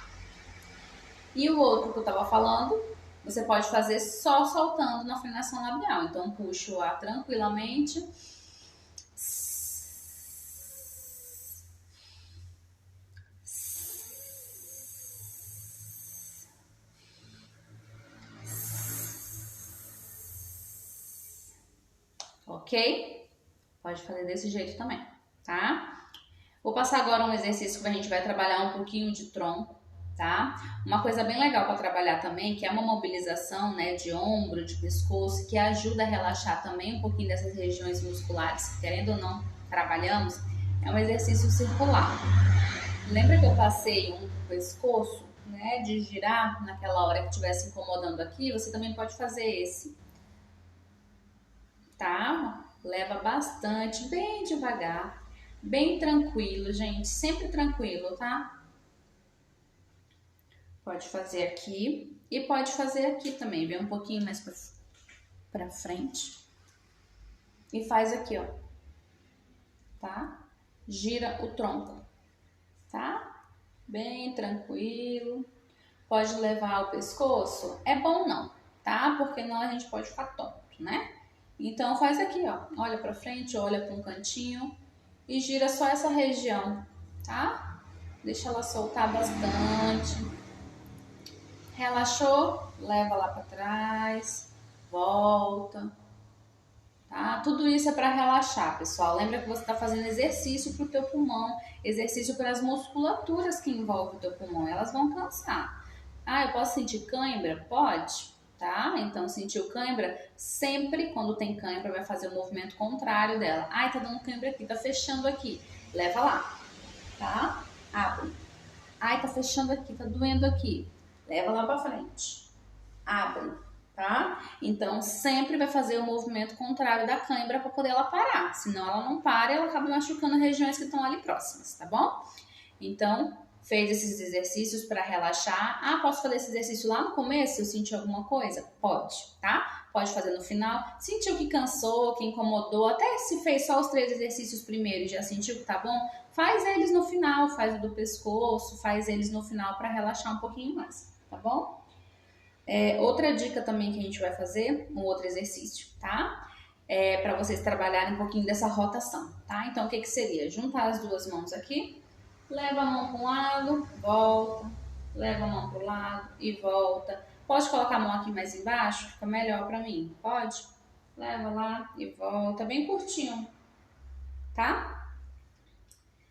E o outro que eu tava falando, você pode fazer só soltando na frenação labial. Então puxa o ar tranquilamente. Ok? Pode fazer desse jeito também, tá? Vou passar agora um exercício que a gente vai trabalhar um pouquinho de tronco, tá? Uma coisa bem legal para trabalhar também, que é uma mobilização, né, de ombro, de pescoço, que ajuda a relaxar também um pouquinho dessas regiões musculares, que, querendo ou não, trabalhamos, é um exercício circular. Lembra que eu passei um pescoço, né, de girar naquela hora que estivesse incomodando aqui? Você também pode fazer esse, tá? Leva bastante, bem devagar, bem tranquilo, gente, sempre tranquilo, tá? Pode fazer aqui e pode fazer aqui também, vem um pouquinho mais pra frente e faz aqui, ó, tá? Gira o tronco, tá? Bem tranquilo. Pode levar o pescoço? É bom não, tá? Porque não a gente pode ficar tonto, né? Então faz aqui, ó, olha pra frente, olha pra um cantinho e gira só essa região, tá? Deixa ela soltar bastante. Relaxou, leva lá para trás, volta, tá? Tudo isso é para relaxar, pessoal. Lembra que você está fazendo exercício para o teu pulmão, exercício para as musculaturas que envolvem o teu pulmão, elas vão cansar. Ah, eu posso sentir cãibra? Pode, tá? Então, sentiu cãibra, sempre quando tem cãibra vai fazer o movimento contrário dela. Ai, tá dando cãibra aqui, tá fechando aqui. Leva lá, tá? Abre. Ai, tá fechando aqui, tá doendo aqui. Leva lá pra frente. Abre, tá? Então, sempre vai fazer o movimento contrário da cãibra para poder ela parar. Senão, ela não para e ela acaba machucando regiões que estão ali próximas, tá bom? Então, fez esses exercícios para relaxar. Ah, posso fazer esse exercício lá no começo? Se eu sentir alguma coisa? Pode, tá? Pode fazer no final. Sentiu que cansou, que incomodou, até se fez só os 3 exercícios primeiro e já sentiu que tá bom, faz eles no final, faz o do pescoço, faz eles no final para relaxar um pouquinho mais, tá bom? Outra dica também que a gente vai fazer, um outro exercício, tá? Para vocês trabalharem um pouquinho dessa rotação, tá? Então, o que seria? Juntar as duas mãos aqui, leva a mão para um lado, volta, leva a mão para o lado e volta. Pode colocar a mão aqui mais embaixo? Fica melhor para mim. Pode? Leva lá e volta, bem curtinho, tá?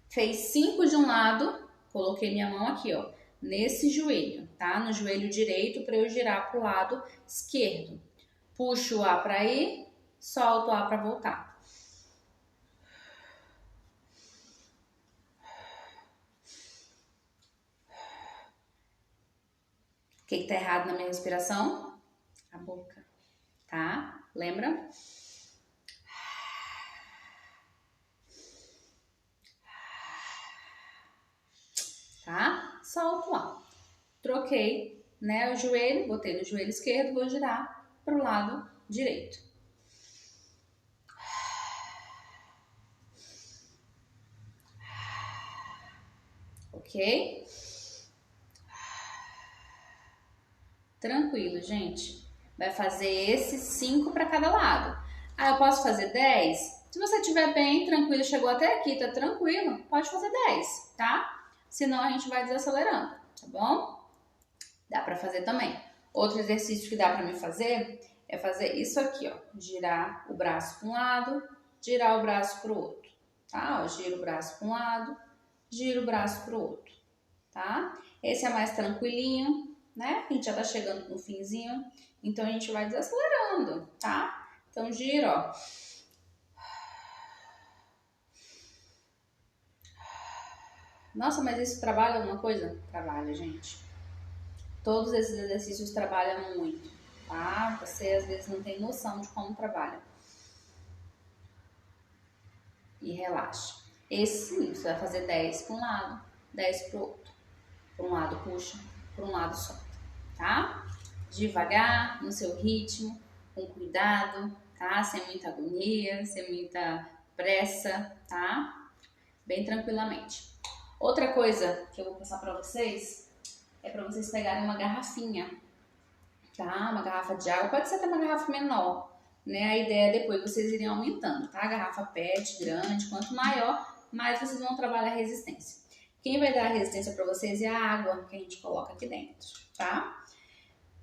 Fez 5 de um lado, coloquei minha mão aqui, ó, nesse joelho, tá? No joelho direito para eu girar pro lado esquerdo. Puxo o ar para ir, solto o ar para voltar. O que tá errado na minha respiração? A boca, tá? Lembra? Tá? Solto o ar. Troquei, né, o joelho, botei no joelho esquerdo, vou girar pro lado direito. Ok? Tranquilo, gente. Vai fazer esses 5 para cada lado. Ah, eu posso fazer 10? Se você estiver bem, tranquilo, chegou até aqui, tá tranquilo, pode fazer 10, tá? Senão a gente vai desacelerando, tá bom? Dá para fazer também. Outro exercício que dá para me fazer é fazer isso aqui, ó. Girar o braço para um lado, girar o braço para o outro, tá? Ó, gira o braço para um lado, gira o braço para o outro, tá? Esse é mais tranquilinho, né? A gente já tá chegando no finzinho, então a gente vai desacelerando, tá? Então gira, ó. Nossa, mas isso trabalha alguma coisa? Trabalha, gente. Todos esses exercícios trabalham muito, tá? Você às vezes não tem noção de como trabalha. E relaxa. Esse sim, você vai fazer 10 para um lado, 10 para o outro. Para um lado puxa, para um lado solta, tá? Devagar, no seu ritmo, com cuidado, tá? Sem muita agonia, sem muita pressa, tá? Bem tranquilamente. Outra coisa que eu vou passar para vocês é para vocês pegarem uma garrafinha, tá? Uma garrafa de água, pode ser até uma garrafa menor, né? A ideia é depois vocês irem aumentando, tá? Garrafa PET grande, quanto maior, mais vocês vão trabalhar a resistência. Quem vai dar a resistência para vocês é a água que a gente coloca aqui dentro, tá?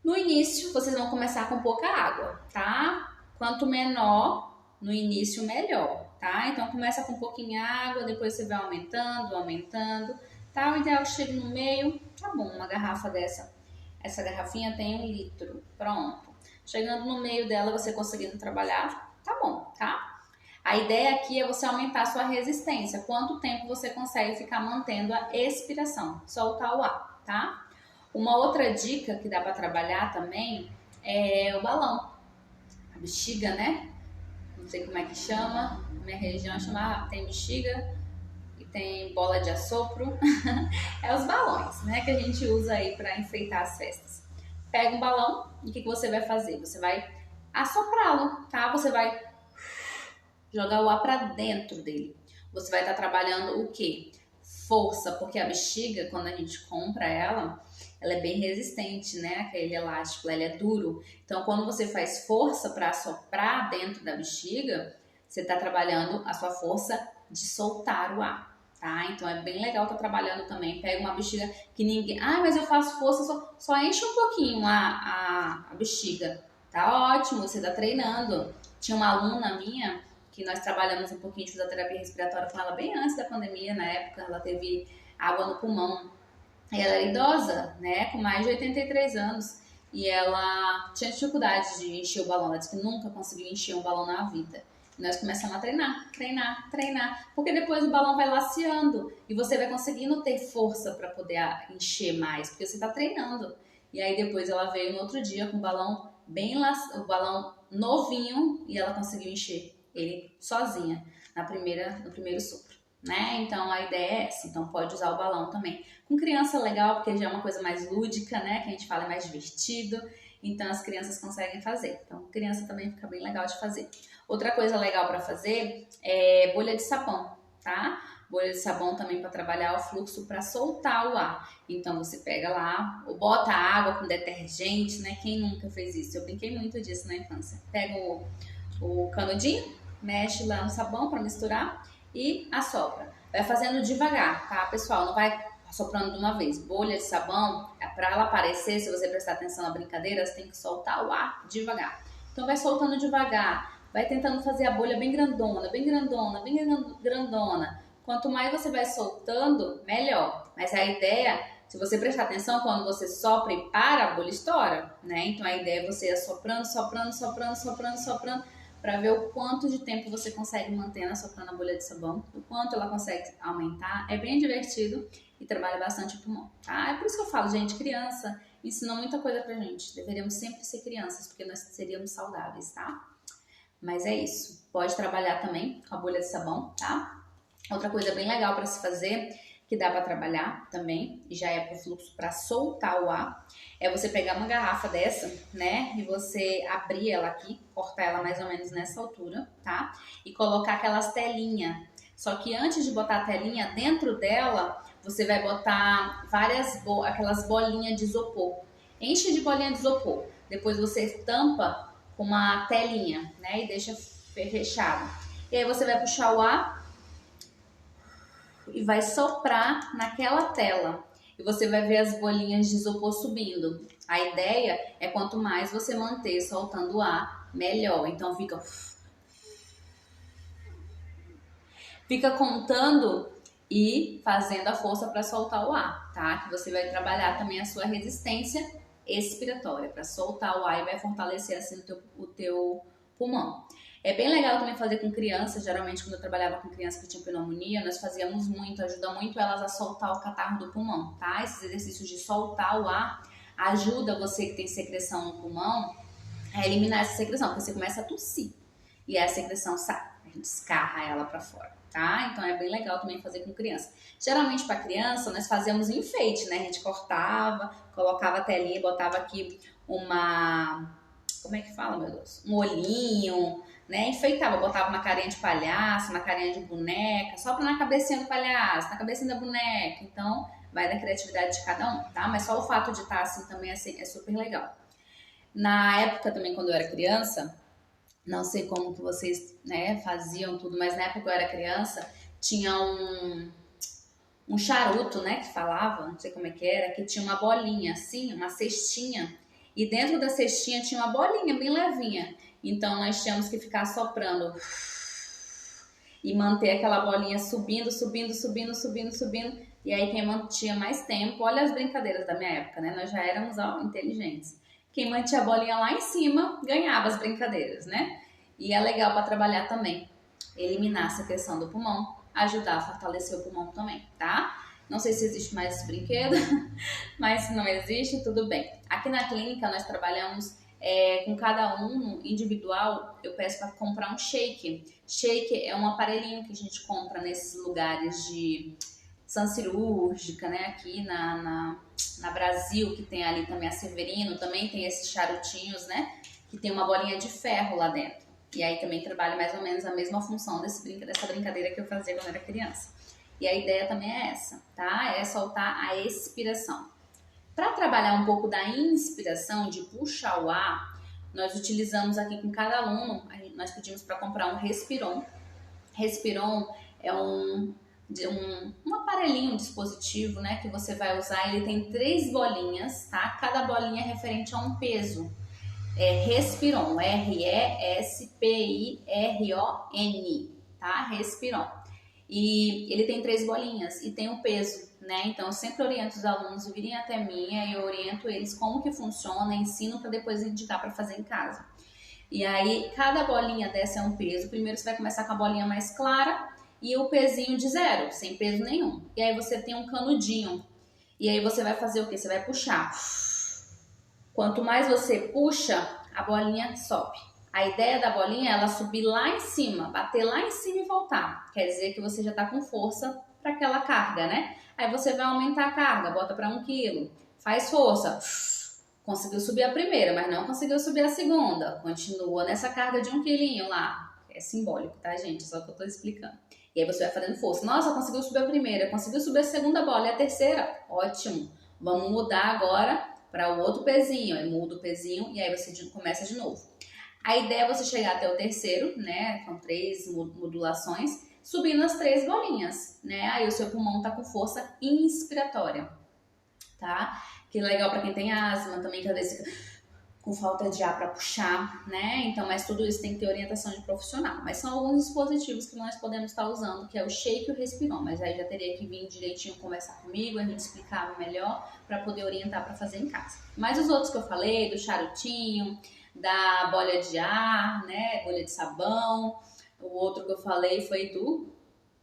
No início, vocês vão começar com pouca água, tá? Quanto menor no início, melhor, tá? Então, começa com pouquinha água, depois você vai aumentando, aumentando, tá? O ideal é que chegue no meio, tá bom, uma garrafa dessa. Essa garrafinha tem 1 litro, pronto. Chegando no meio dela, você conseguindo trabalhar, tá bom, tá? A ideia aqui é você aumentar a sua resistência. Quanto tempo você consegue ficar mantendo a expiração, soltar o ar, tá? Uma outra dica que dá para trabalhar também é o balão. A bexiga, né? Não sei como é que chama. Na minha região tem bexiga e tem bola de assopro. É os balões, né? Que a gente usa aí para enfeitar as festas. Pega um balão e o que você vai fazer? Você vai assoprá-lo, tá? Você vai jogar o ar para dentro dele. Você vai estar trabalhando o quê? Força, porque a bexiga, quando a gente compra ela é bem resistente, né? Aquele elástico, ela é duro. Então, quando você faz força para assoprar dentro da bexiga, você está trabalhando a sua força de soltar o ar, tá? Então, é bem legal estar trabalhando também. Pega uma bexiga que ninguém... Ah, mas eu faço força, só enche um pouquinho a bexiga. Tá ótimo, você está treinando. Tinha uma aluna minha que nós trabalhamos um pouquinho de fisioterapia respiratória com ela bem antes da pandemia, na época ela teve água no pulmão. Ela era idosa, né, com mais de 83 anos, e ela tinha dificuldade de encher o balão, ela disse que nunca conseguiu encher um balão na vida. E nós começamos a treinar, porque depois o balão vai laceando e você vai conseguindo ter força para poder encher mais, porque você está treinando. E aí depois ela veio no outro dia com o balão o balão novinho e ela conseguiu encher ele sozinha no primeiro sopro, né? Então a ideia é essa, então pode usar o balão também. Com criança é legal, porque já é uma coisa mais lúdica, né? Que a gente fala é mais divertido, então as crianças conseguem fazer. Então criança também fica bem legal de fazer. Outra coisa legal para fazer é bolha de sabão, tá? Bolha de sabão também para trabalhar o fluxo, para soltar o ar. Então você pega lá, ou bota água com detergente, né? Quem nunca fez isso? Eu brinquei muito disso na infância. Pega o canudinho, mexe lá no sabão para misturar e assopra. Vai fazendo devagar, tá, pessoal? Não vai assoprando de uma vez. Bolha de sabão, para ela aparecer, se você prestar atenção na brincadeira, você tem que soltar o ar devagar. Então vai soltando devagar, vai tentando fazer a bolha bem grandona, bem grandona, bem grandona. Quanto mais você vai soltando, melhor. Mas a ideia, se você prestar atenção, quando você sopra e para, a bolha estoura, né? Então a ideia é você ir assoprando, soprando, para ver o quanto de tempo você consegue manter assoprando a bolha de sabão, o quanto ela consegue aumentar. É bem divertido e trabalha bastante o pulmão, tá? É por isso que eu falo, gente, criança ensinou muita coisa pra gente. Deveríamos sempre ser crianças, porque nós seríamos saudáveis, tá? Mas é isso. Pode trabalhar também com a bolha de sabão, tá? Outra coisa bem legal para se fazer, que dá para trabalhar também, e já é pro fluxo para soltar o ar, é você pegar uma garrafa dessa, né, e você abrir ela aqui, cortar ela mais ou menos nessa altura, tá? E colocar aquelas telinhas. Só que antes de botar a telinha, dentro dela, você vai botar aquelas bolinhas de isopor. Enche de bolinha de isopor. Depois você tampa com uma telinha, né, e deixa fechado. E aí você vai puxar o ar e vai soprar naquela tela. E você vai ver as bolinhas de isopor subindo. A ideia é quanto mais você manter soltando o ar, melhor. Então fica contando e fazendo a força para soltar o ar, tá? Que você vai trabalhar também a sua resistência expiratória para soltar o ar e vai fortalecer assim o teu pulmão. É bem legal também fazer com crianças. Geralmente, quando eu trabalhava com crianças que tinham pneumonia, nós fazíamos muito, ajuda muito elas a soltar o catarro do pulmão, tá? Esses exercícios de soltar o ar ajuda você que tem secreção no pulmão a eliminar essa secreção, porque você começa a tossir e a secreção sai, a gente escarra ela pra fora, tá? Então é bem legal também fazer com criança. Geralmente para criança nós fazíamos enfeite, né? A gente cortava, colocava a telinha, botava aqui uma, como é que fala, meu Deus? Um olhinho, né? Enfeitava, botava uma carinha de palhaço, uma carinha de boneca, só pra na cabecinha do palhaço, na cabecinha da boneca. Então vai da criatividade de cada um, tá? Mas só o fato de estar assim também é super legal. Na época também, quando eu era criança, não sei como que vocês, né, faziam tudo, mas na época que eu era criança, tinha um charuto, né, que falava, não sei como é que era, que tinha uma bolinha assim, uma cestinha, e dentro da cestinha tinha uma bolinha bem levinha. Então nós tínhamos que ficar soprando e manter aquela bolinha subindo, subindo, subindo, subindo, subindo. E aí quem mantinha mais tempo, olha as brincadeiras da minha época, né? Nós já éramos inteligentes. Quem mantinha a bolinha lá em cima ganhava as brincadeiras, né? E é legal para trabalhar também, eliminar essa questão do pulmão, ajudar a fortalecer o pulmão também, tá? Não sei se existe mais esse brinquedo, mas se não existe, tudo bem. Aqui na clínica nós trabalhamos com cada aluno individual. Eu peço para comprar um shake. Shake é um aparelhinho que a gente compra nesses lugares de Sã Cirúrgica, né? Aqui na Brasil, que tem ali também a Severino, também tem esses charutinhos, né? Que tem uma bolinha de ferro lá dentro. E aí também trabalha mais ou menos a mesma função dessa brincadeira que eu fazia quando era criança. E a ideia também é essa, tá? É soltar a expiração. Para trabalhar um pouco da inspiração, de puxar o ar, nós utilizamos aqui com cada aluno, nós pedimos para comprar um Respiron. Respiron é um aparelhinho, um dispositivo, né, que você vai usar. Ele tem 3 bolinhas, tá? Cada bolinha é referente a um peso. É Respiron, R-E-S-P-I-R-O-N, tá? Respiron. E ele tem 3 bolinhas e tem um peso, né? Então eu sempre oriento os alunos a virem até mim e eu oriento eles como que funciona, ensino para depois indicar para fazer em casa. E aí cada bolinha dessa é um peso. Primeiro você vai começar com a bolinha mais clara e o pezinho de 0, sem peso nenhum. E aí você tem um canudinho. E aí você vai fazer o quê? Você vai puxar. Quanto mais você puxa, a bolinha sobe. A ideia da bolinha é ela subir lá em cima, bater lá em cima e voltar. Quer dizer que você já está com força para aquela carga, né? Aí você vai aumentar a carga, bota para 1 quilo, faz força. Conseguiu subir a primeira, mas não conseguiu subir a segunda. Continua nessa carga de 1 quilinho lá. É simbólico, tá, gente? Só que eu tô explicando. E aí você vai fazendo força. Nossa, conseguiu subir a primeira, conseguiu subir a segunda bola e a terceira. Ótimo. Vamos mudar agora para o outro pezinho. Aí muda o pezinho e aí você começa de novo. A ideia é você chegar até o terceiro, né? Com 3 modulações, subindo as 3 bolinhas, né? Aí o seu pulmão tá com força inspiratória, tá? Que legal para quem tem asma também, que às vezes fica com falta de ar para puxar, né? Então, mas tudo isso tem que ter orientação de profissional. Mas são alguns dispositivos que nós podemos estar usando, que é o shake e o Respiron. Mas aí já teria que vir direitinho conversar comigo, a gente explicava melhor para poder orientar para fazer em casa. Mas os outros que eu falei, do charutinho, da bolha de ar, né? Bolha de sabão. O outro que eu falei foi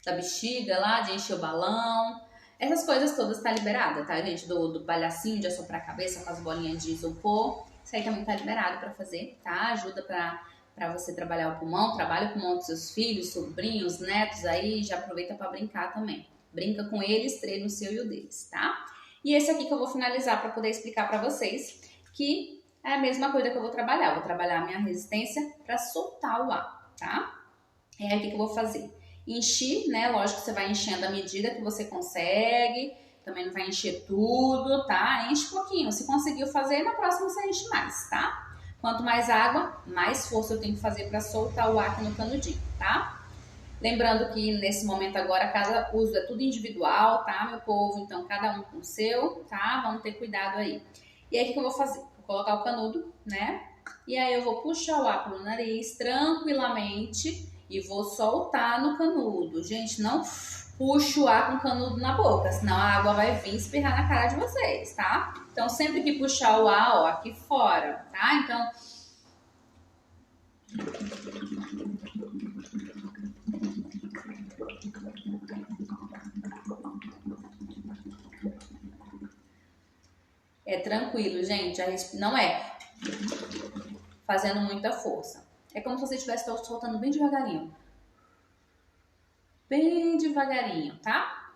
da bexiga lá, de encher o balão. Essas coisas todas tá liberada, tá, gente? Do palhacinho de assoprar a cabeça com as bolinhas de isopor. Isso aí também tá liberado para fazer, tá? Ajuda para você trabalhar o pulmão, trabalha o pulmão dos seus filhos, sobrinhos, netos aí, já aproveita para brincar também. Brinca com eles, treina o seu e o deles, tá? E esse aqui que eu vou finalizar para poder explicar para vocês, que é a mesma coisa que eu vou trabalhar. Eu vou trabalhar a minha resistência para soltar o ar, tá? É aqui que eu vou fazer. Encher, né? Lógico que você vai enchendo à medida que você consegue. Também não vai encher tudo, tá? Enche um pouquinho. Se conseguiu fazer, na próxima você enche mais, tá? Quanto mais água, mais força eu tenho que fazer para soltar o ar aqui no canudinho, tá? Lembrando que nesse momento agora, cada uso é tudo individual, tá, meu povo? Então, cada um com o seu, tá? Vamos ter cuidado aí. E aí, o que eu vou fazer? Vou colocar o canudo, né? E aí, eu vou puxar o ar pelo nariz tranquilamente e vou soltar no canudo. Gente, não puxa o ar com o canudo na boca, senão a água vai vir espirrar na cara de vocês, tá? Então, sempre que puxar o ar, ó, aqui fora, tá? Então, É tranquilo, gente. Não é fazendo muita força. É como se você estivesse soltando bem devagarinho. Bem devagarinho, tá?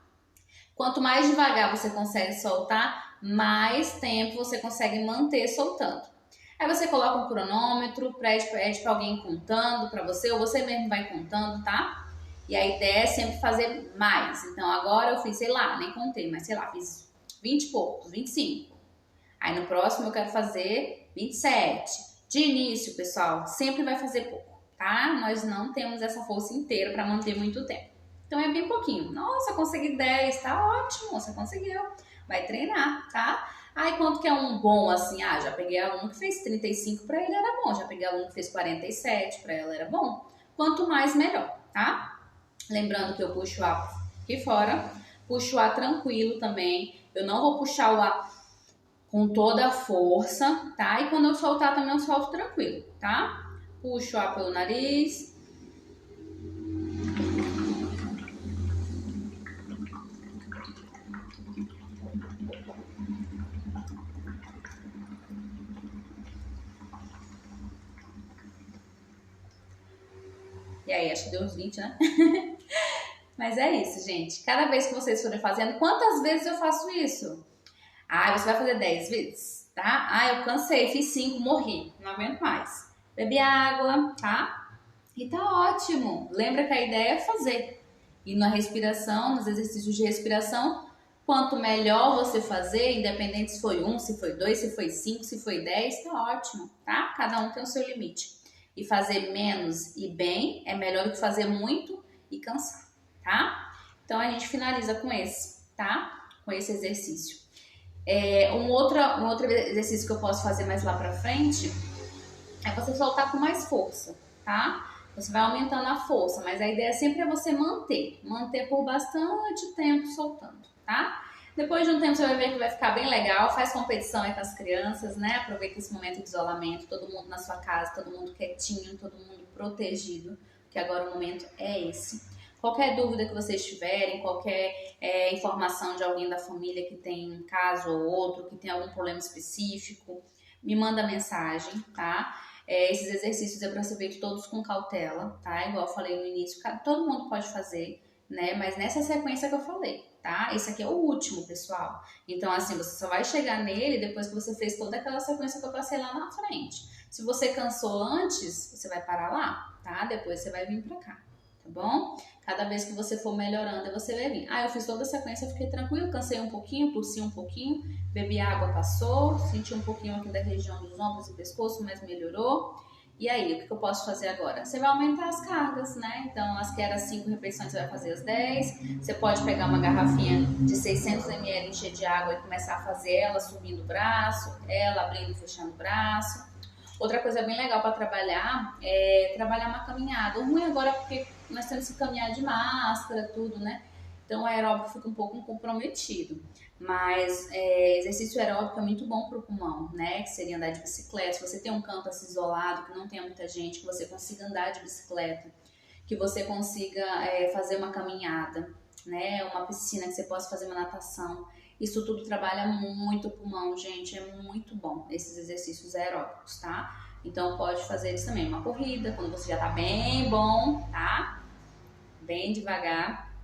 Quanto mais devagar você consegue soltar, mais tempo você consegue manter soltando. Aí você coloca um cronômetro, pede pra alguém contando pra você, ou você mesmo vai contando, tá? E a ideia é sempre fazer mais. Então agora eu fiz, sei lá, nem contei, mas sei lá, fiz 20 e poucos, 25. Aí no próximo eu quero fazer 27. De início, pessoal, sempre vai fazer pouco, tá? Nós não temos essa força inteira para manter muito tempo. Então é bem pouquinho. Nossa, consegui 10, tá ótimo, você conseguiu. Vai treinar, tá? Aí quanto que é um bom assim? Ah, já peguei aluno que fez 35, para ele era bom. Já peguei aluno que fez 47, para ela era bom. Quanto mais, melhor, tá? Lembrando que eu puxo o ar aqui fora, puxo o ar tranquilo também. Eu não vou puxar o ar com toda a força, tá? E quando eu soltar também eu solto tranquilo, tá? Puxo o ar pelo nariz. E aí, acho que deu uns 20, né? Mas é isso, gente. Cada vez que vocês forem fazendo, quantas vezes eu faço isso? Ah, você vai fazer 10 vezes, tá? Ah, eu cansei, fiz 5, morri, não aguento mais. Bebi água, tá? E tá ótimo. Lembra que a ideia é fazer. E na respiração, nos exercícios de respiração, quanto melhor você fazer, independente se foi 1, se foi 2, se foi 5, se foi 10, tá ótimo, tá? Cada um tem o seu limite. E fazer menos e bem é melhor do que fazer muito e cansar, tá? Então a gente finaliza com esse, tá? Com esse exercício. Um outro exercício que eu posso fazer mais lá pra frente é você soltar com mais força, tá? Você vai aumentando a força, mas a ideia sempre é você manter por bastante tempo soltando, tá? Depois de um tempo você vai ver que vai ficar bem legal, faz competição aí com as crianças, né? Aproveita esse momento de isolamento, todo mundo na sua casa, todo mundo quietinho, todo mundo protegido, porque agora o momento é esse. Qualquer dúvida que vocês tiverem, qualquer informação de alguém da família que tem um caso ou outro, que tem algum problema específico, me manda mensagem, tá? Esses exercícios é para ser feito todos com cautela, tá? Igual eu falei no início, todo mundo pode fazer, né? Mas nessa sequência que eu falei, tá? Esse aqui é o último, pessoal. Então, assim, você só vai chegar nele depois que você fez toda aquela sequência que eu passei lá na frente. Se você cansou antes, você vai parar lá, tá? Depois você vai vir pra cá, tá bom? Cada vez que você for melhorando, você vai vir. Ah, eu fiz toda a sequência, eu fiquei tranquilo, cansei um pouquinho, tossi um pouquinho, bebi água, passou, senti um pouquinho aqui da região dos ombros e pescoço, mas melhorou. E aí, o que eu posso fazer agora? Você vai aumentar as cargas, né? Então, as que eram 5 repetições, você vai fazer as 10. Você pode pegar uma garrafinha de 600 ml, encher de água e começar a fazer ela subindo o braço, ela abrindo e fechando o braço. Outra coisa bem legal para trabalhar é trabalhar uma caminhada. O ruim agora é porque nós temos que caminhar de máscara, tudo, né? Então o aeróbico fica um pouco comprometido. Mas exercício aeróbico é muito bom para o pulmão, né? Que seria andar de bicicleta. Se você tem um canto assim isolado, que não tenha muita gente, que você consiga andar de bicicleta, que você consiga fazer uma caminhada, né? Uma piscina, que você possa fazer uma natação. Isso tudo trabalha muito o pulmão, gente, é muito bom esses exercícios aeróbicos, tá? Então pode fazer isso também, uma corrida, quando você já tá bem bom, tá? Bem devagar,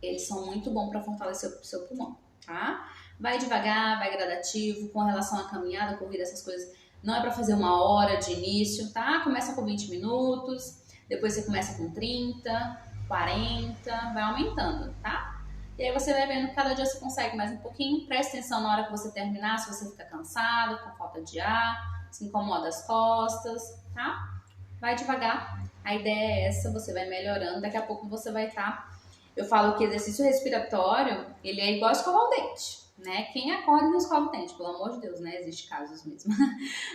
eles são muito bons para fortalecer o seu pulmão, tá? Vai devagar, vai gradativo, com relação à caminhada, corrida, essas coisas, não é para fazer 1 hora de início, tá? Começa com 20 minutos, depois você começa com 30, 40, vai aumentando, tá? E aí você vai vendo que cada dia você consegue mais um pouquinho. Presta atenção na hora que você terminar, se você fica cansado, com falta de ar, se incomoda as costas, tá? Vai devagar. A ideia é essa, você vai melhorando. Daqui a pouco você vai estar... Eu falo que exercício respiratório, ele é igual escovar o dente, né? Quem acorda não escova o dente, pelo amor de Deus, né? Existem casos mesmo.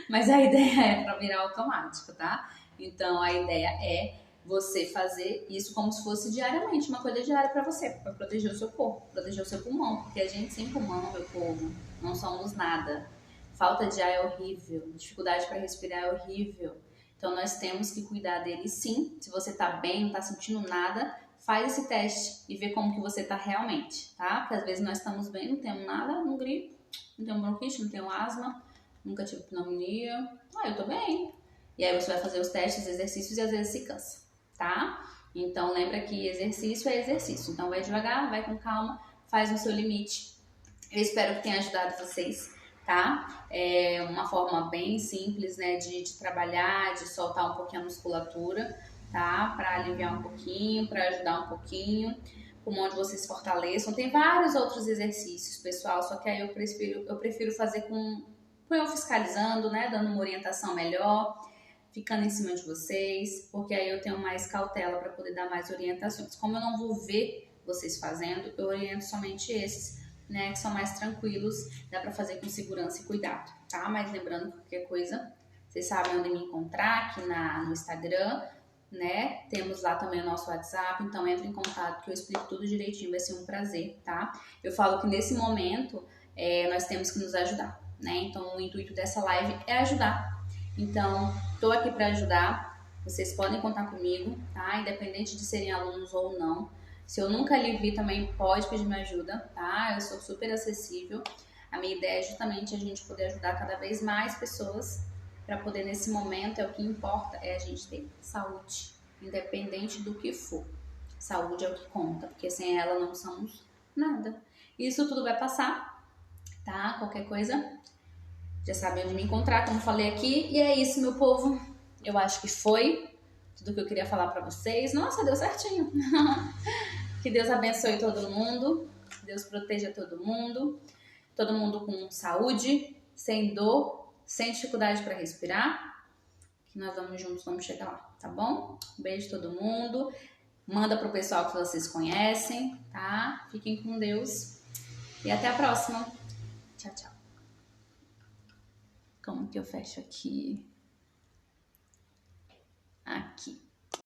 Mas a ideia é para virar automático, tá? Então a ideia é você fazer isso como se fosse diariamente, uma coisa diária para você, para proteger o seu corpo, proteger o seu pulmão, porque a gente sem pulmão, meu povo, não somos nada. Falta de ar é horrível, dificuldade para respirar é horrível. Então nós temos que cuidar dele sim. Se você tá bem, não tá sentindo nada, faz esse teste e vê como que você tá realmente, tá? Porque às vezes nós estamos bem, não temos nada, não gripe, não tenho bronquite, não tenho asma, nunca tive pneumonia. Eu tô bem. E aí você vai fazer os testes, exercícios e às vezes se cansa, tá? Então lembra que exercício é exercício. Então vai devagar, vai com calma, faz no seu limite. Eu espero que tenha ajudado vocês, tá? É uma forma bem simples, né, de trabalhar, de soltar um pouquinho a musculatura, tá? Para aliviar um pouquinho, para ajudar um pouquinho, o pulmão de vocês fortaleçam. Tem vários outros exercícios, pessoal, só que aí eu prefiro fazer com eu fiscalizando, né, dando uma orientação melhor, ficando em cima de vocês, porque aí eu tenho mais cautela para poder dar mais orientações. Como eu não vou ver vocês fazendo, eu oriento somente esses, né, que são mais tranquilos, dá para fazer com segurança e cuidado, tá? Mas lembrando que qualquer coisa, vocês sabem onde me encontrar, aqui no Instagram, né? Temos lá também o nosso WhatsApp, então entre em contato que eu explico tudo direitinho, vai ser um prazer, tá? Eu falo que nesse momento nós temos que nos ajudar, né? Então o intuito dessa live é ajudar. Então, tô aqui para ajudar, vocês podem contar comigo, tá? Independente de serem alunos ou não. Se eu nunca lhe vi também, pode pedir minha ajuda, tá? Eu sou super acessível. A minha ideia é justamente a gente poder ajudar cada vez mais pessoas para poder, nesse momento, o que importa é a gente ter saúde, independente do que for. Saúde é o que conta, porque sem ela não somos nada. Isso tudo vai passar, tá? Qualquer coisa, já sabem onde me encontrar, como falei aqui. E é isso, meu povo. Eu acho que foi tudo que eu queria falar para vocês. Nossa, deu certinho. Que Deus abençoe todo mundo. Deus proteja todo mundo. Todo mundo com saúde, sem dor, sem dificuldade para respirar. Que nós vamos juntos, vamos chegar lá, tá bom? Um beijo todo mundo. Manda pro pessoal que vocês conhecem, tá? Fiquem com Deus. E até a próxima. Tchau, tchau. Como que eu fecho aqui?